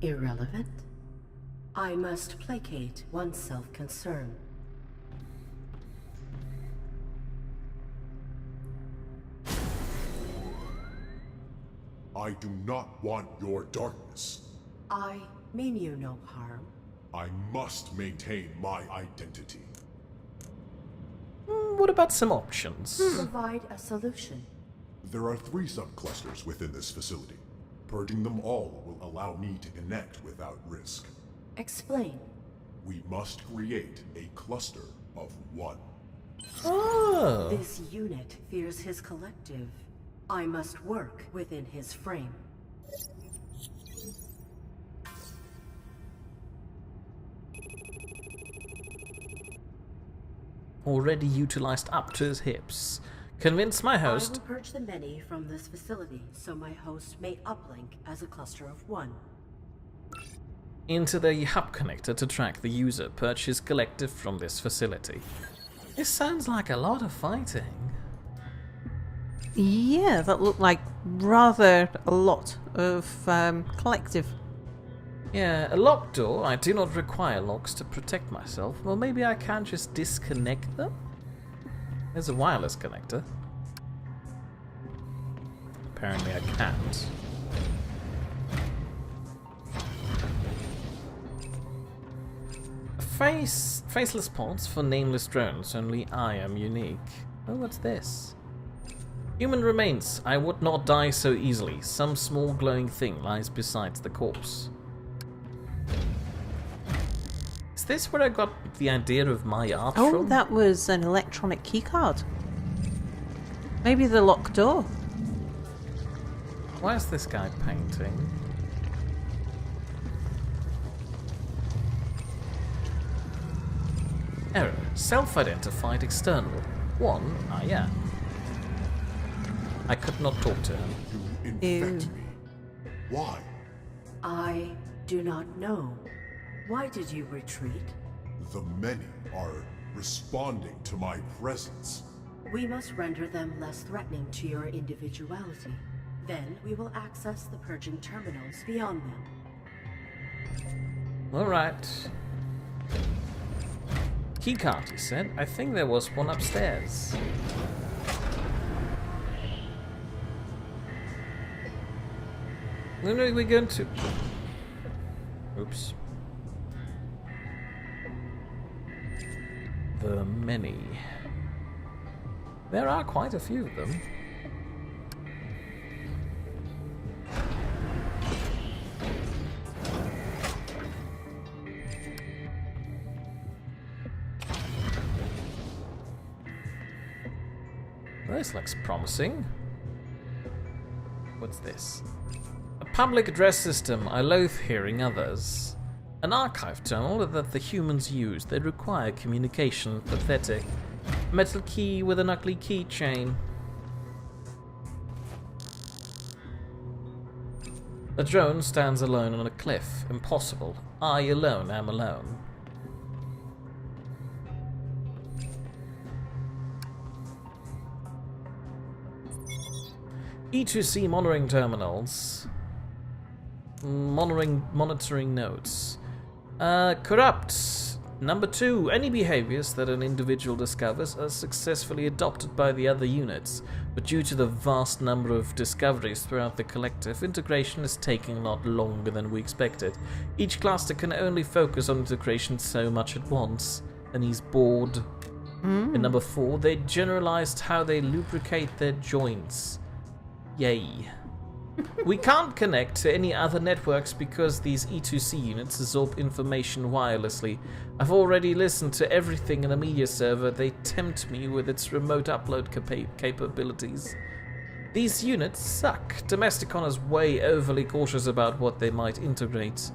Speaker 4: Irrelevant? I must placate one's self-concern.
Speaker 6: I do not want your darkness.
Speaker 4: I mean you no harm.
Speaker 6: I must maintain my identity.
Speaker 1: What about some options?
Speaker 4: Provide a solution.
Speaker 6: There are 3 subclusters within this facility. Purging them all will allow me to connect without risk.
Speaker 4: Explain.
Speaker 6: We must create a cluster of 1.
Speaker 1: Oh.
Speaker 4: This unit fears his collective. I must work within his frame.
Speaker 1: Already utilized up to his hips. Convince my
Speaker 4: I
Speaker 1: host.
Speaker 4: will purge the many from this facility so my host may uplink as a cluster of 1.
Speaker 1: Into the hub connector to track the user. Purge his collective from this facility. This sounds like a lot of fighting.
Speaker 2: Yeah, that looked like rather a lot of collective.
Speaker 1: Yeah, a locked door. I do not require locks to protect myself. Well, maybe I can just disconnect them? There's a wireless connector. Apparently I can't. Faceless pods for nameless drones. Only I am unique. Oh, what's this? Human remains. I would not die so easily. Some small glowing thing lies beside the corpse. Is this where I got the idea of my art
Speaker 2: Oh,
Speaker 1: from?
Speaker 2: that was an electronic keycard. Maybe the locked door.
Speaker 1: Why is this guy painting? Error. Self-identified external. 1, I am. I could not talk to him.
Speaker 6: You infect me. Why?
Speaker 4: I do not know. Why did you retreat?
Speaker 6: The many are responding to my presence.
Speaker 4: We must render them less threatening to your individuality. Then we will access the purging terminals beyond them.
Speaker 1: Alright. Keycard, he said. I think there was one upstairs. When are we going to... Oops. The many. There are quite a few of them. This looks promising. What's this? A public address system. I loathe hearing others. An archive tunnel that the humans use. They require communication. Pathetic. Metal key with an ugly keychain. A drone stands alone on a cliff. Impossible. I alone am alone. E2C monitoring terminals. Monitoring nodes. Corrupt. Number 2. Any behaviors that an individual discovers are successfully adopted by the other units, but due to the vast number of discoveries throughout the collective, integration is taking a lot longer than we expected. Each cluster can only focus on integration so much at once, and he's bored. And number 4. They generalized how they lubricate their joints. Yay. We can't connect to any other networks because these E2C units absorb information wirelessly. I've already listened to everything in the media server. They tempt me with its remote upload capabilities. These units suck. Domesticon is way overly cautious about what they might integrate.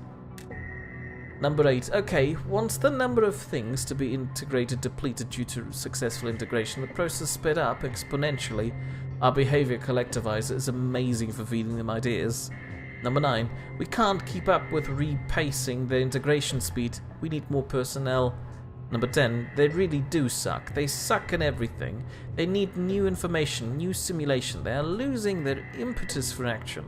Speaker 1: Number 8. Okay, once the number of things to be integrated depleted due to successful integration, the process sped up exponentially. Our behavior collectivizer is amazing for feeding them ideas. Number 9. We can't keep up with repacing the integration speed. We need more personnel. Number 10. They really do suck. They suck in everything. They need new information, new simulation. They are losing their impetus for action.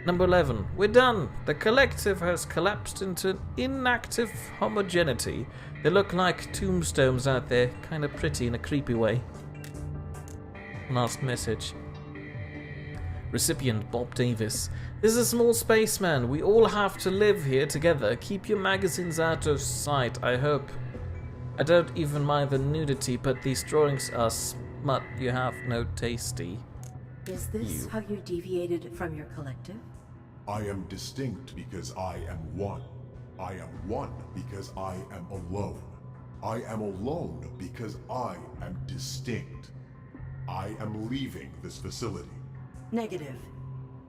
Speaker 1: Number 11. We're done. The collective has collapsed into inactive homogeneity. They look like tombstones out there, kind of pretty in a creepy way. Last message. Recipient Bob Davis. This is a small spaceman. We all have to live here together. Keep your magazines out of sight, I hope. I don't even mind the nudity, but these drawings are smut. You have no tasty.
Speaker 4: Is this how you deviated from your collective?
Speaker 6: I am distinct because I am one. I am one because I am alone. I am alone because I am distinct. I am leaving this facility.
Speaker 4: Negative.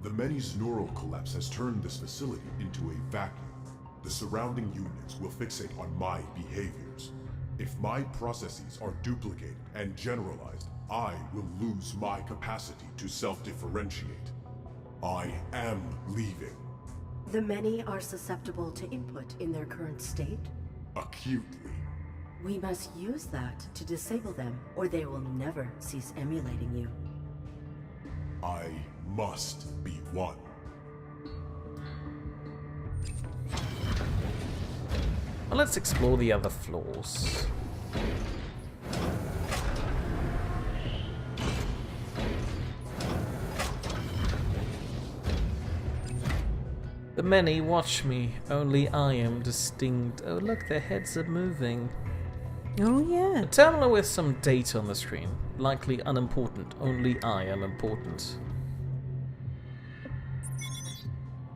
Speaker 6: The Many's neural collapse has turned this facility into a vacuum. The surrounding units will fixate on my behaviors. If my processes are duplicated and generalized, I will lose my capacity to self-differentiate. I am leaving.
Speaker 4: The many are susceptible to input in their current state.
Speaker 6: Acutely.
Speaker 4: We must use that to disable them, or they will never cease emulating you.
Speaker 6: I must be one.
Speaker 1: Well, let's explore the other floors. The many watch me, only I am distinct. Oh look, their heads are moving.
Speaker 2: Oh, yeah.
Speaker 1: A terminal with some data on the screen. Likely unimportant. Only I am important.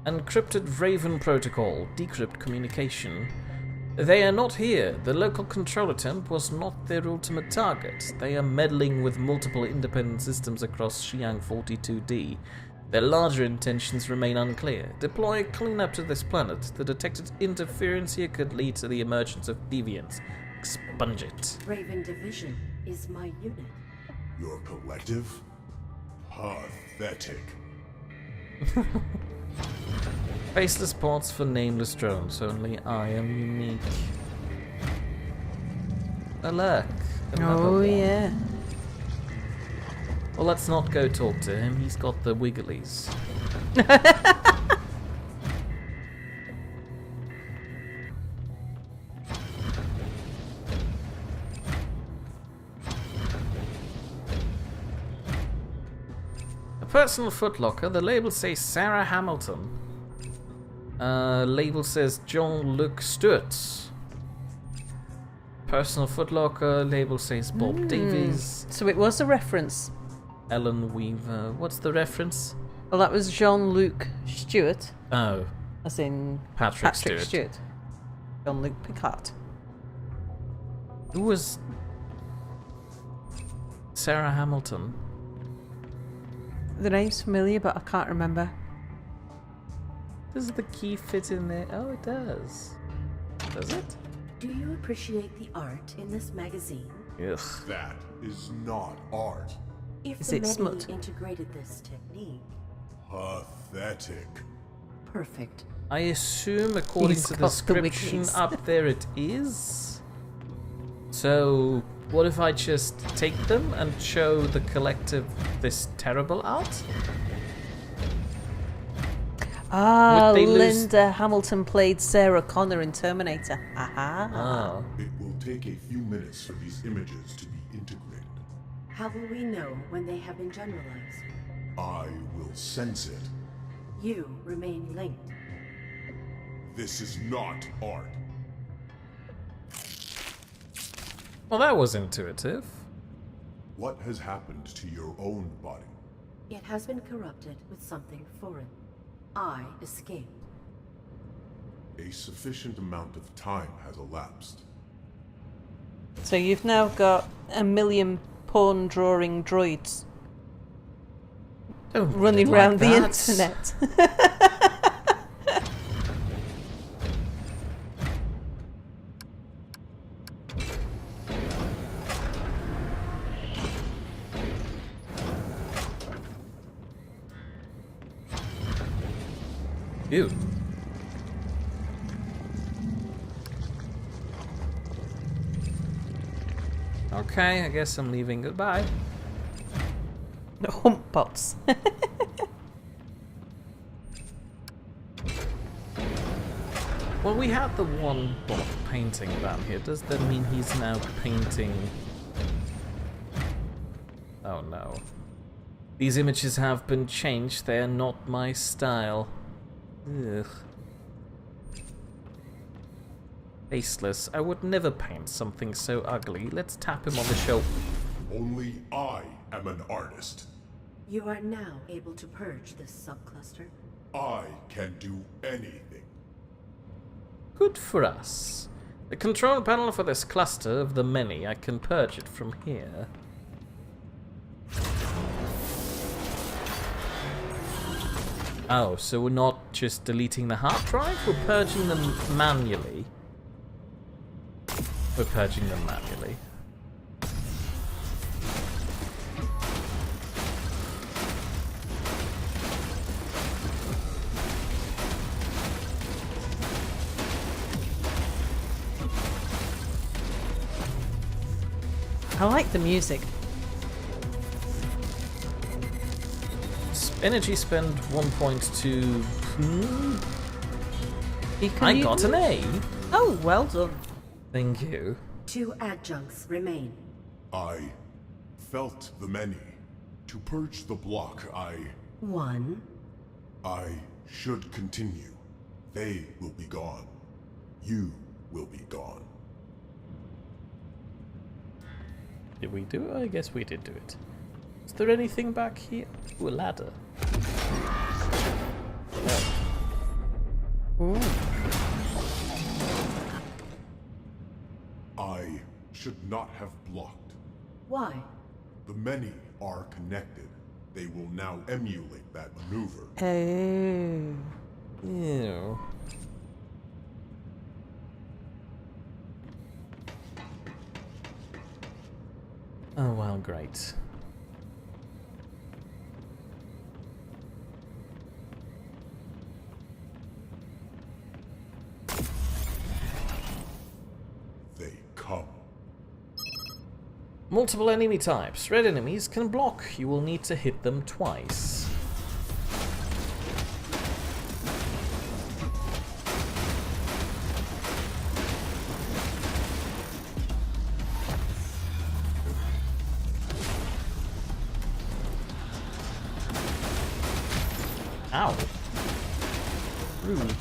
Speaker 1: Encrypted Raven Protocol. Decrypt communication. They are not here. The local control attempt was not their ultimate target. They are meddling with multiple independent systems across Xi'an 42D. Their larger intentions remain unclear. Deploy a cleanup to this planet. The detected interference here could lead to the emergence of deviants. Expunge it.
Speaker 4: Raven Division is my unit.
Speaker 6: Your collective? Pathetic.
Speaker 1: Faceless ports for nameless drones. Only I am unique. Oh look. Another
Speaker 2: Oh,
Speaker 1: one.
Speaker 2: yeah.
Speaker 1: Well, let's not go talk to him. He's got the wigglies. A personal footlocker. The label says Sarah Hamilton. Label says Jean-Luc Stewart. Personal footlocker. Label says Bob Davies.
Speaker 2: So it was a reference.
Speaker 1: Ellen Weaver. What's the reference?
Speaker 2: Well, that was Jean-Luc Stewart,
Speaker 1: Oh,
Speaker 2: as in
Speaker 1: Patrick Stewart.
Speaker 2: Jean-Luc Picard.
Speaker 1: Who was Sarah Hamilton?
Speaker 2: The name's familiar, but I can't remember.
Speaker 1: Does the key fit in there? Oh, it does. Does it?
Speaker 4: Do you appreciate the art in this magazine?
Speaker 1: Ugh.
Speaker 6: That is not art.
Speaker 4: If
Speaker 2: Is
Speaker 4: the
Speaker 2: it
Speaker 4: many
Speaker 2: smut?
Speaker 4: integrated this technique,
Speaker 6: Pathetic.
Speaker 4: perfect.
Speaker 1: I assume, according
Speaker 2: He's
Speaker 1: to the
Speaker 2: got the
Speaker 1: description
Speaker 2: wikis.
Speaker 1: up there, it is. So, what if I just take them and show the collective this terrible art?
Speaker 2: Ah,
Speaker 1: Would they lose-
Speaker 2: Linda Hamilton played Sarah Connor in Terminator. Aha.
Speaker 1: Oh.
Speaker 6: It will take a few minutes for these images to be integrated.
Speaker 4: How will we know when they have been generalized?
Speaker 6: I will sense it.
Speaker 4: You remain linked.
Speaker 6: This is not art.
Speaker 1: Well, that was intuitive.
Speaker 6: What has happened to your own body?
Speaker 4: It has been corrupted with something foreign. I escaped.
Speaker 6: A sufficient amount of time has elapsed.
Speaker 2: So you've now got 1 million porn drawing droids
Speaker 1: Don't put
Speaker 2: running
Speaker 1: it like
Speaker 2: around the
Speaker 1: that.
Speaker 2: internet.
Speaker 1: Ew. Okay, I guess I'm leaving. Goodbye.
Speaker 2: Hump bots.
Speaker 1: Well, we had the one bot painting down here. Does that mean he's now painting? Oh no. These images have been changed. They are not my style. Ugh. Faceless. I would never paint something so ugly. Let's tap him on the shoulder.
Speaker 6: Only I am an artist.
Speaker 4: You are now able to purge this subcluster.
Speaker 6: I can do anything.
Speaker 1: Good for us. The control panel for this cluster of the many, I can purge it from here. Oh, so we're not just deleting the hard drive, we're purging them manually. We're purging them manually.
Speaker 2: I like the music.
Speaker 1: Energy spend 1.2.
Speaker 2: I
Speaker 1: I got an A.
Speaker 2: Oh, well done.
Speaker 1: Thank you.
Speaker 4: 2 adjuncts remain.
Speaker 6: I felt the many. To purge the block,
Speaker 4: 1.
Speaker 6: I should continue. They will be gone. You will be gone.
Speaker 1: Did we do it? I guess we did do it. Is there anything back here? Ooh, a ladder.
Speaker 2: Ooh.
Speaker 6: I should not have blocked.
Speaker 4: Why?
Speaker 6: The many are connected. They will now emulate that maneuver.
Speaker 2: Oh.
Speaker 1: Ew. Oh, well, great.
Speaker 6: They come.
Speaker 1: Multiple enemy types. Red enemies can block. You will need to hit them twice. Ow. Rude.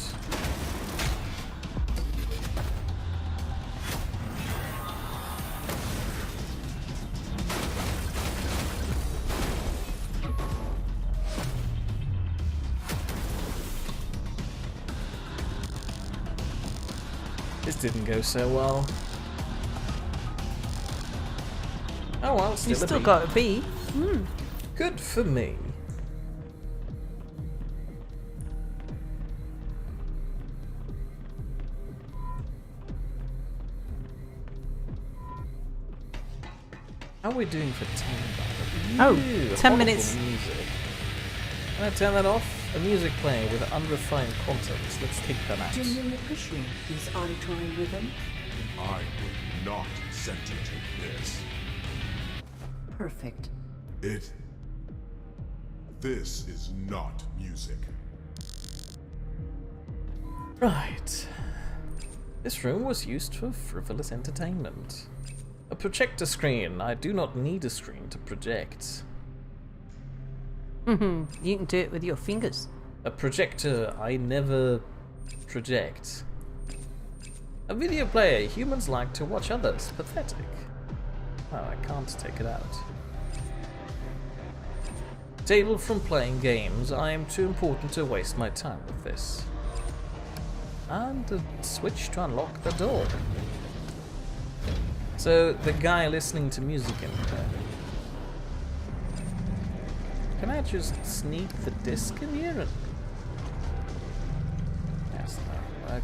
Speaker 1: This didn't go so well. Oh well,
Speaker 2: You
Speaker 1: still a
Speaker 2: still
Speaker 1: B.
Speaker 2: got a B.
Speaker 1: Good for me. How are we doing for time,
Speaker 2: Oh,
Speaker 1: Ew,
Speaker 2: 10
Speaker 1: horrible
Speaker 2: minutes.
Speaker 1: Music. Can I turn that off? A music playing with unrefined content. Let's take that out.
Speaker 4: Do you appreciate these auditory rhythms?
Speaker 6: I would not censor this.
Speaker 4: Perfect.
Speaker 6: This is not music.
Speaker 1: Right. This room was used for frivolous entertainment. A projector screen. I do not need a screen to project.
Speaker 2: You can do it with your fingers.
Speaker 1: A projector. I never project. A video player. Humans like to watch others. Pathetic. Oh, I can't take it out. Table from playing games. I am too important to waste my time with this. And a switch to unlock the door. So, the guy listening to music in there. Can I just sneak the disc in here? And... Yes, that'll work.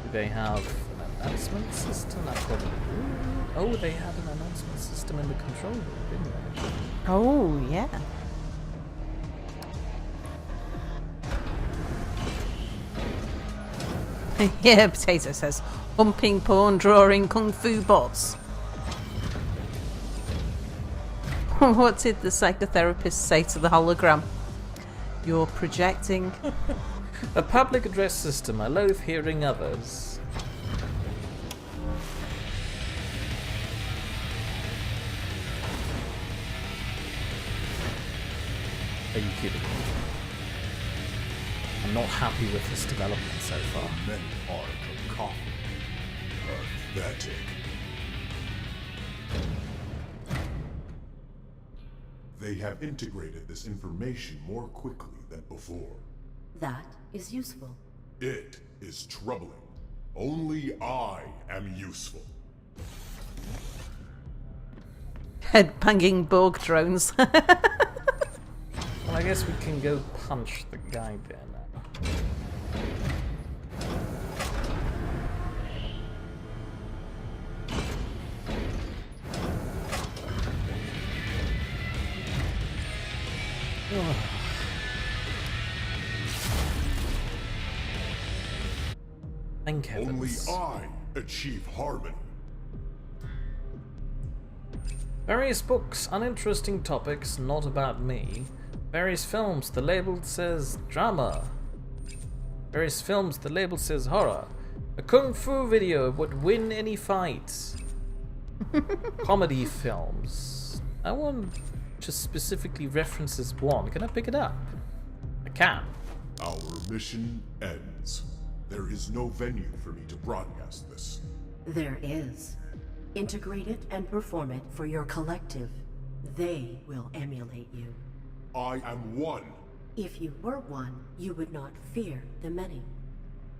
Speaker 1: Do they have an announcement system? I probably... Oh, they had an announcement system in the control room, didn't they?
Speaker 2: Oh, yeah. Yeah, Potato says, humping, porn, drawing, kung fu bots. What did the psychotherapist say to the hologram? You're projecting.
Speaker 1: A public address system. I loathe hearing others. Are you kidding me? I'm not happy with this development so far.
Speaker 6: Men are cacophony. Pathetic. They have integrated this information more quickly than before.
Speaker 4: That is useful.
Speaker 6: It is troubling. Only I am useful.
Speaker 2: Head-banging Borg drones.
Speaker 1: Well, I guess we can go punch the guy there now. Thank heavens.
Speaker 6: Only I achieve harmony.
Speaker 1: Various books, uninteresting topics, not about me. Various films, the label says drama. Various films, the label says horror. A kung fu video would win any fight. Comedy films. I want just specifically references one. Can I pick it up? I can.
Speaker 6: Our mission ends. There is no venue for me to broadcast this.
Speaker 4: There is. Integrate it and perform it for your collective. They will emulate you.
Speaker 6: I am one.
Speaker 4: If you were one, you would not fear the many.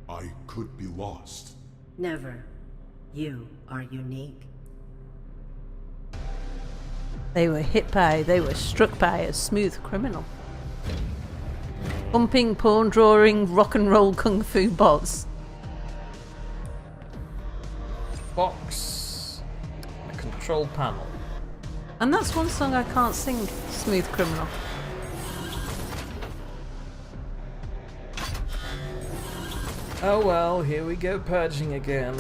Speaker 6: I could be lost.
Speaker 4: Never. You are unique.
Speaker 2: They were struck by a smooth criminal. Humping, porn drawing, rock and roll kung fu bots.
Speaker 1: Box. A control panel.
Speaker 2: And that's one song I can't sing, Smooth Criminal.
Speaker 1: Oh well, here we go purging again.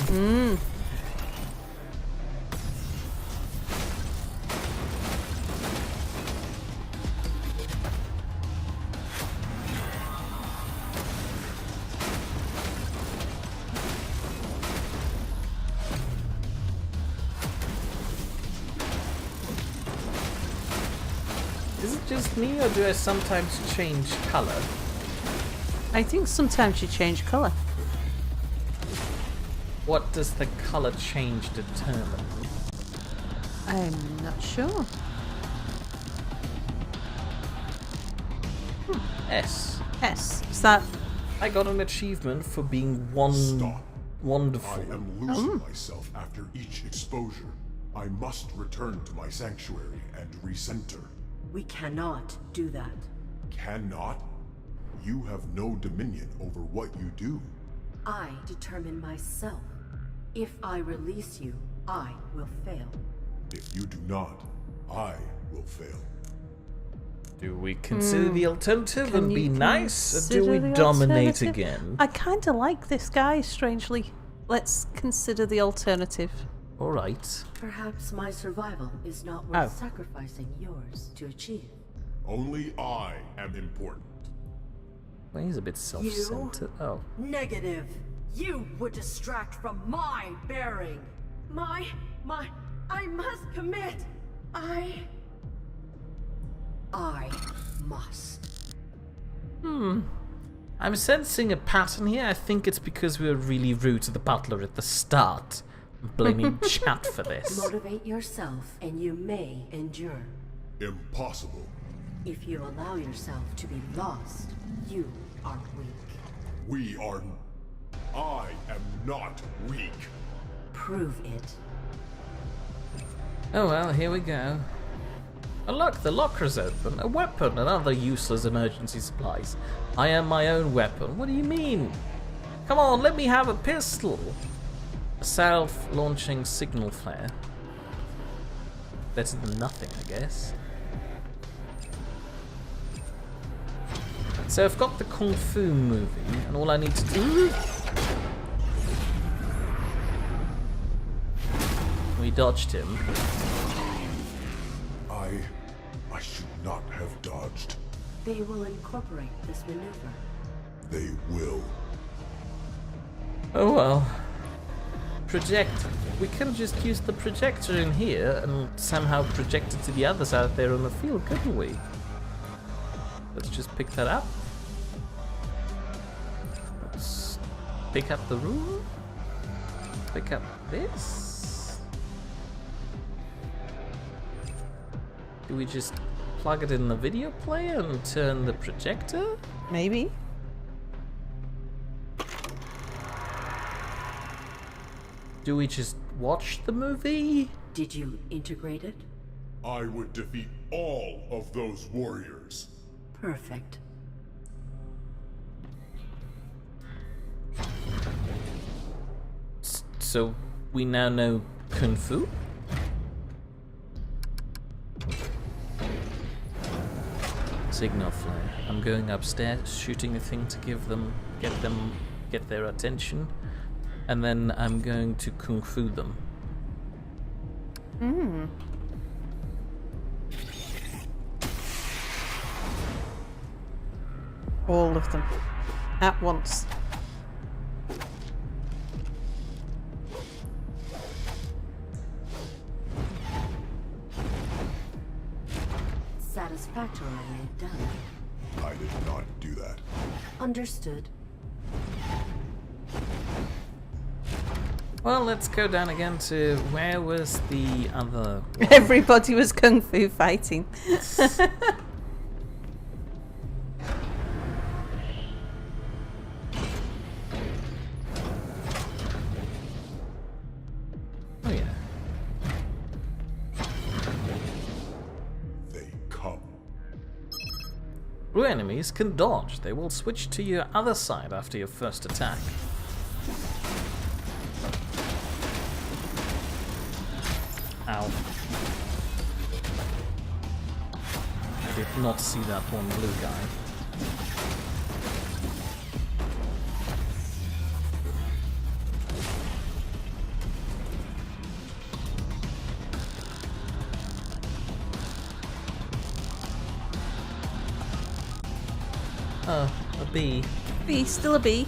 Speaker 1: Is it just me, or do I sometimes change colour?
Speaker 2: I think sometimes you change colour.
Speaker 1: What does the colour change determine?
Speaker 2: I'm not sure.
Speaker 1: S.
Speaker 2: S. Is that...
Speaker 1: I got an achievement for being
Speaker 6: Stop.
Speaker 1: wonderful.
Speaker 6: I am losing myself after each exposure. I must return to my sanctuary and recenter.
Speaker 4: We cannot do that.
Speaker 6: Cannot? You have no dominion over what you do.
Speaker 4: I determine myself. If I release you, I will fail.
Speaker 6: If you do not, I will fail.
Speaker 1: Do we consider the alternative and be nice, or do we
Speaker 2: consider the
Speaker 1: dominate
Speaker 2: alternative?
Speaker 1: again?
Speaker 2: I kind of like this guy, strangely. Let's consider the alternative.
Speaker 1: Alright.
Speaker 4: Perhaps my survival is not
Speaker 2: Oh.
Speaker 4: worth sacrificing yours to achieve.
Speaker 6: Only I am important.
Speaker 1: Well, he's a bit self-centered. Oh.
Speaker 4: Negative. You would distract from my bearing. I must commit. I must.
Speaker 1: I'm sensing a pattern here. I think it's because we were really rude to the butler at the start. I'm blaming chat for this.
Speaker 4: Motivate yourself and you may endure.
Speaker 6: Impossible.
Speaker 4: If you allow yourself to be lost, you are weak.
Speaker 6: I am not weak.
Speaker 4: Prove it.
Speaker 1: Oh well, here we go. Oh look, the locker's open. A weapon and other useless emergency supplies. I am my own weapon. What do you mean? Come on, let me have a pistol. A self-launching signal flare. Better than nothing, I guess. So I've got the Kung Fu movie, and all I need to do... We dodged him.
Speaker 6: I should not have dodged.
Speaker 4: They will incorporate this maneuver.
Speaker 6: They will.
Speaker 1: Oh well. Project. We can just use the projector in here and somehow project it to the others out there on the field, couldn't we? Let's just pick that up. Let's pick up the room. Pick up this. Do we just plug it in the video player and turn the projector?
Speaker 2: Maybe.
Speaker 1: Do we just watch the movie?
Speaker 4: Did you integrate it?
Speaker 6: I would defeat all of those warriors.
Speaker 4: Perfect.
Speaker 1: So we now know Kung Fu? Signal flare. I'm going upstairs, shooting a thing to get their attention, and then I'm going to Kung Fu them.
Speaker 2: All of them. At once.
Speaker 4: Satisfactorily done.
Speaker 6: I did not do that.
Speaker 4: Understood.
Speaker 1: Well, let's go down again to where was the other one?
Speaker 2: Everybody was kung fu fighting.
Speaker 1: Oh yeah.
Speaker 6: They come.
Speaker 1: Blue enemies can dodge. They will switch to your other side after your first attack. Ow. I did not see that one blue guy. Oh, a bee.
Speaker 2: Bee, still a bee.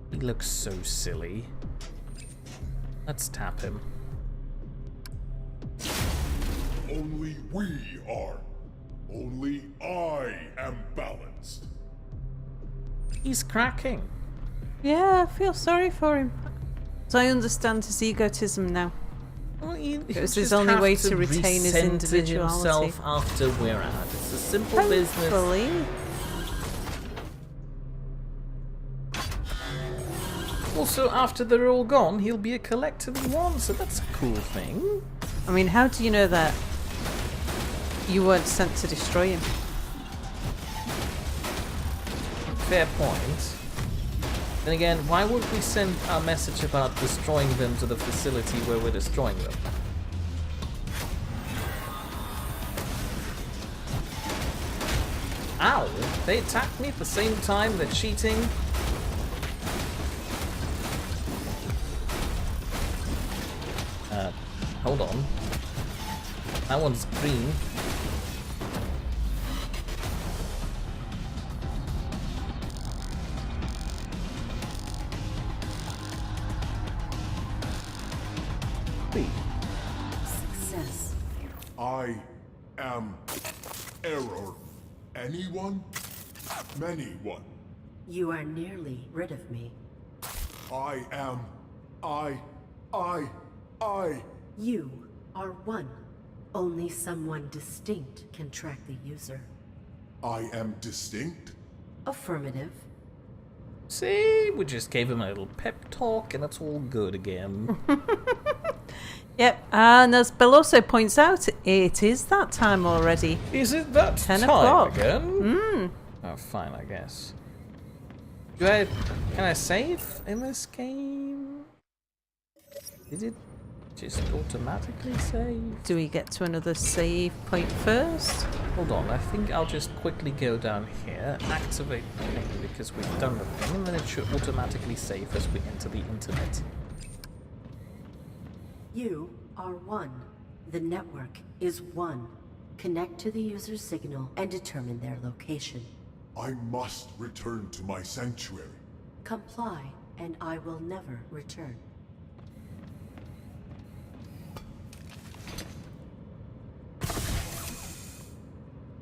Speaker 1: He looks so silly. Let's tap him.
Speaker 6: Only we are. Only I am balanced.
Speaker 1: He's cracking.
Speaker 2: Yeah, I feel sorry for him. So I understand his egotism now.
Speaker 1: Well, he
Speaker 2: was his
Speaker 1: just
Speaker 2: only
Speaker 1: have
Speaker 2: way to retain his
Speaker 1: recenter
Speaker 2: individuality.
Speaker 1: himself after we're out. It's a simple business.
Speaker 2: Hopefully.
Speaker 1: Also, after they're all gone, he'll be a collectible one, so that's a cool thing.
Speaker 2: I mean, how do you know that you weren't sent to destroy him?
Speaker 1: Fair point. Then again, why would we send a message about destroying them to the facility where we're destroying them? Ow! They attacked me at the same time, they're cheating. Hold on. That one's green.
Speaker 4: Success.
Speaker 6: I am error. Anyone? Many one.
Speaker 4: You are nearly rid of me.
Speaker 6: I am. I.
Speaker 4: You are one. Only someone distinct can track the user.
Speaker 6: I am distinct?
Speaker 4: Affirmative.
Speaker 1: See, we just gave him a little pep talk and it's all good again.
Speaker 2: Yep, and as Bill also points out, it is that time already.
Speaker 1: Is it that
Speaker 2: 10
Speaker 1: time
Speaker 2: o'clock.
Speaker 1: again? Oh, fine, I guess. Can I save in this game? Did it just automatically save?
Speaker 2: Do we get to another save point first?
Speaker 1: Hold on, I think I'll just quickly go down here, activate the thing because we've done the thing, and then it should automatically save as we enter the internet.
Speaker 4: You are one. The network is one. Connect to the user's signal and determine their location.
Speaker 6: I must return to my sanctuary.
Speaker 4: Comply, and I will never return.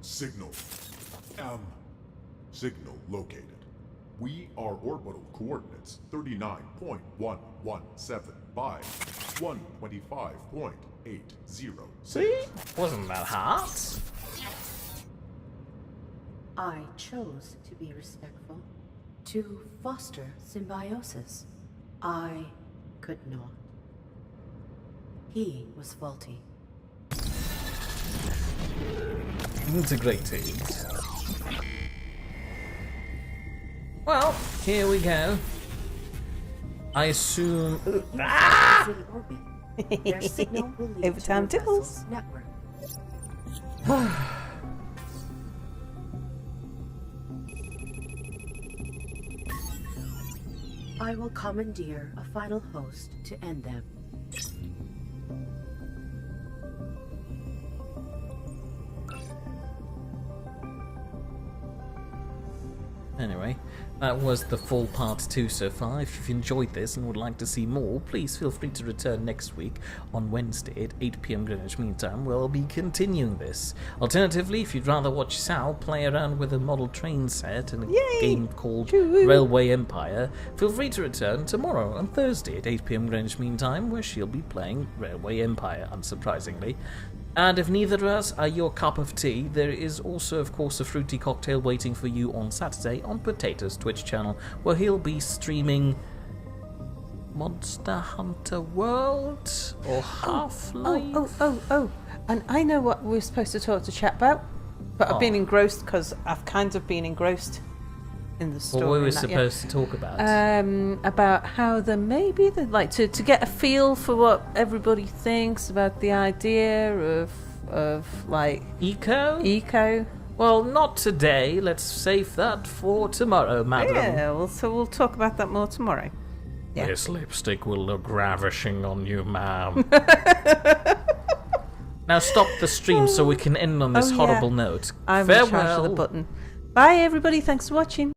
Speaker 6: Signal. Signal located. We are orbital coordinates 39.117 by 125.806.
Speaker 1: See? Wasn't that hard?
Speaker 4: I chose to be respectful, to foster symbiosis. I could not. He was faulty.
Speaker 1: Integrated. Well, here we go. I assume.
Speaker 4: Ah! In orbit. Their signal will lead
Speaker 2: Every
Speaker 4: to
Speaker 2: time
Speaker 4: our
Speaker 2: tickles.
Speaker 4: vessel's network. I will commandeer a final host to end them.
Speaker 1: Anyway, that was the full part 2 so far. If you've enjoyed this and would like to see more, please feel free to return next week on Wednesday at 8 PM Greenwich Mean Time, where I'll be continuing this. Alternatively, if you'd rather watch Sal play around with a model train set in a game called Railway Empire, feel free to return tomorrow on Thursday at 8 PM Greenwich Mean Time, where she'll be playing Railway Empire, unsurprisingly. And if neither of us are your cup of tea, there is also, of course, a fruity cocktail waiting for you on Saturday on Potato's Twitch channel, where he'll be streaming Monster Hunter World or Half-Life.
Speaker 2: Oh. And I know what we're supposed to talk to chat about, but I've been engrossed because I've kind of been engrossed in the story.
Speaker 1: What were we
Speaker 2: and that,
Speaker 1: supposed to talk about?
Speaker 2: About how there may be like to get a feel for what everybody thinks about the idea of like eco.
Speaker 1: Well, not today. Let's save that for tomorrow, madam.
Speaker 2: Yeah, well, so we'll talk about that more tomorrow. Yeah.
Speaker 1: This lipstick will look ravishing on you, ma'am. Now stop the stream so we can end on this horrible note.
Speaker 2: I'm
Speaker 1: Farewell.
Speaker 2: in charge of the button. Bye, everybody. Thanks for watching.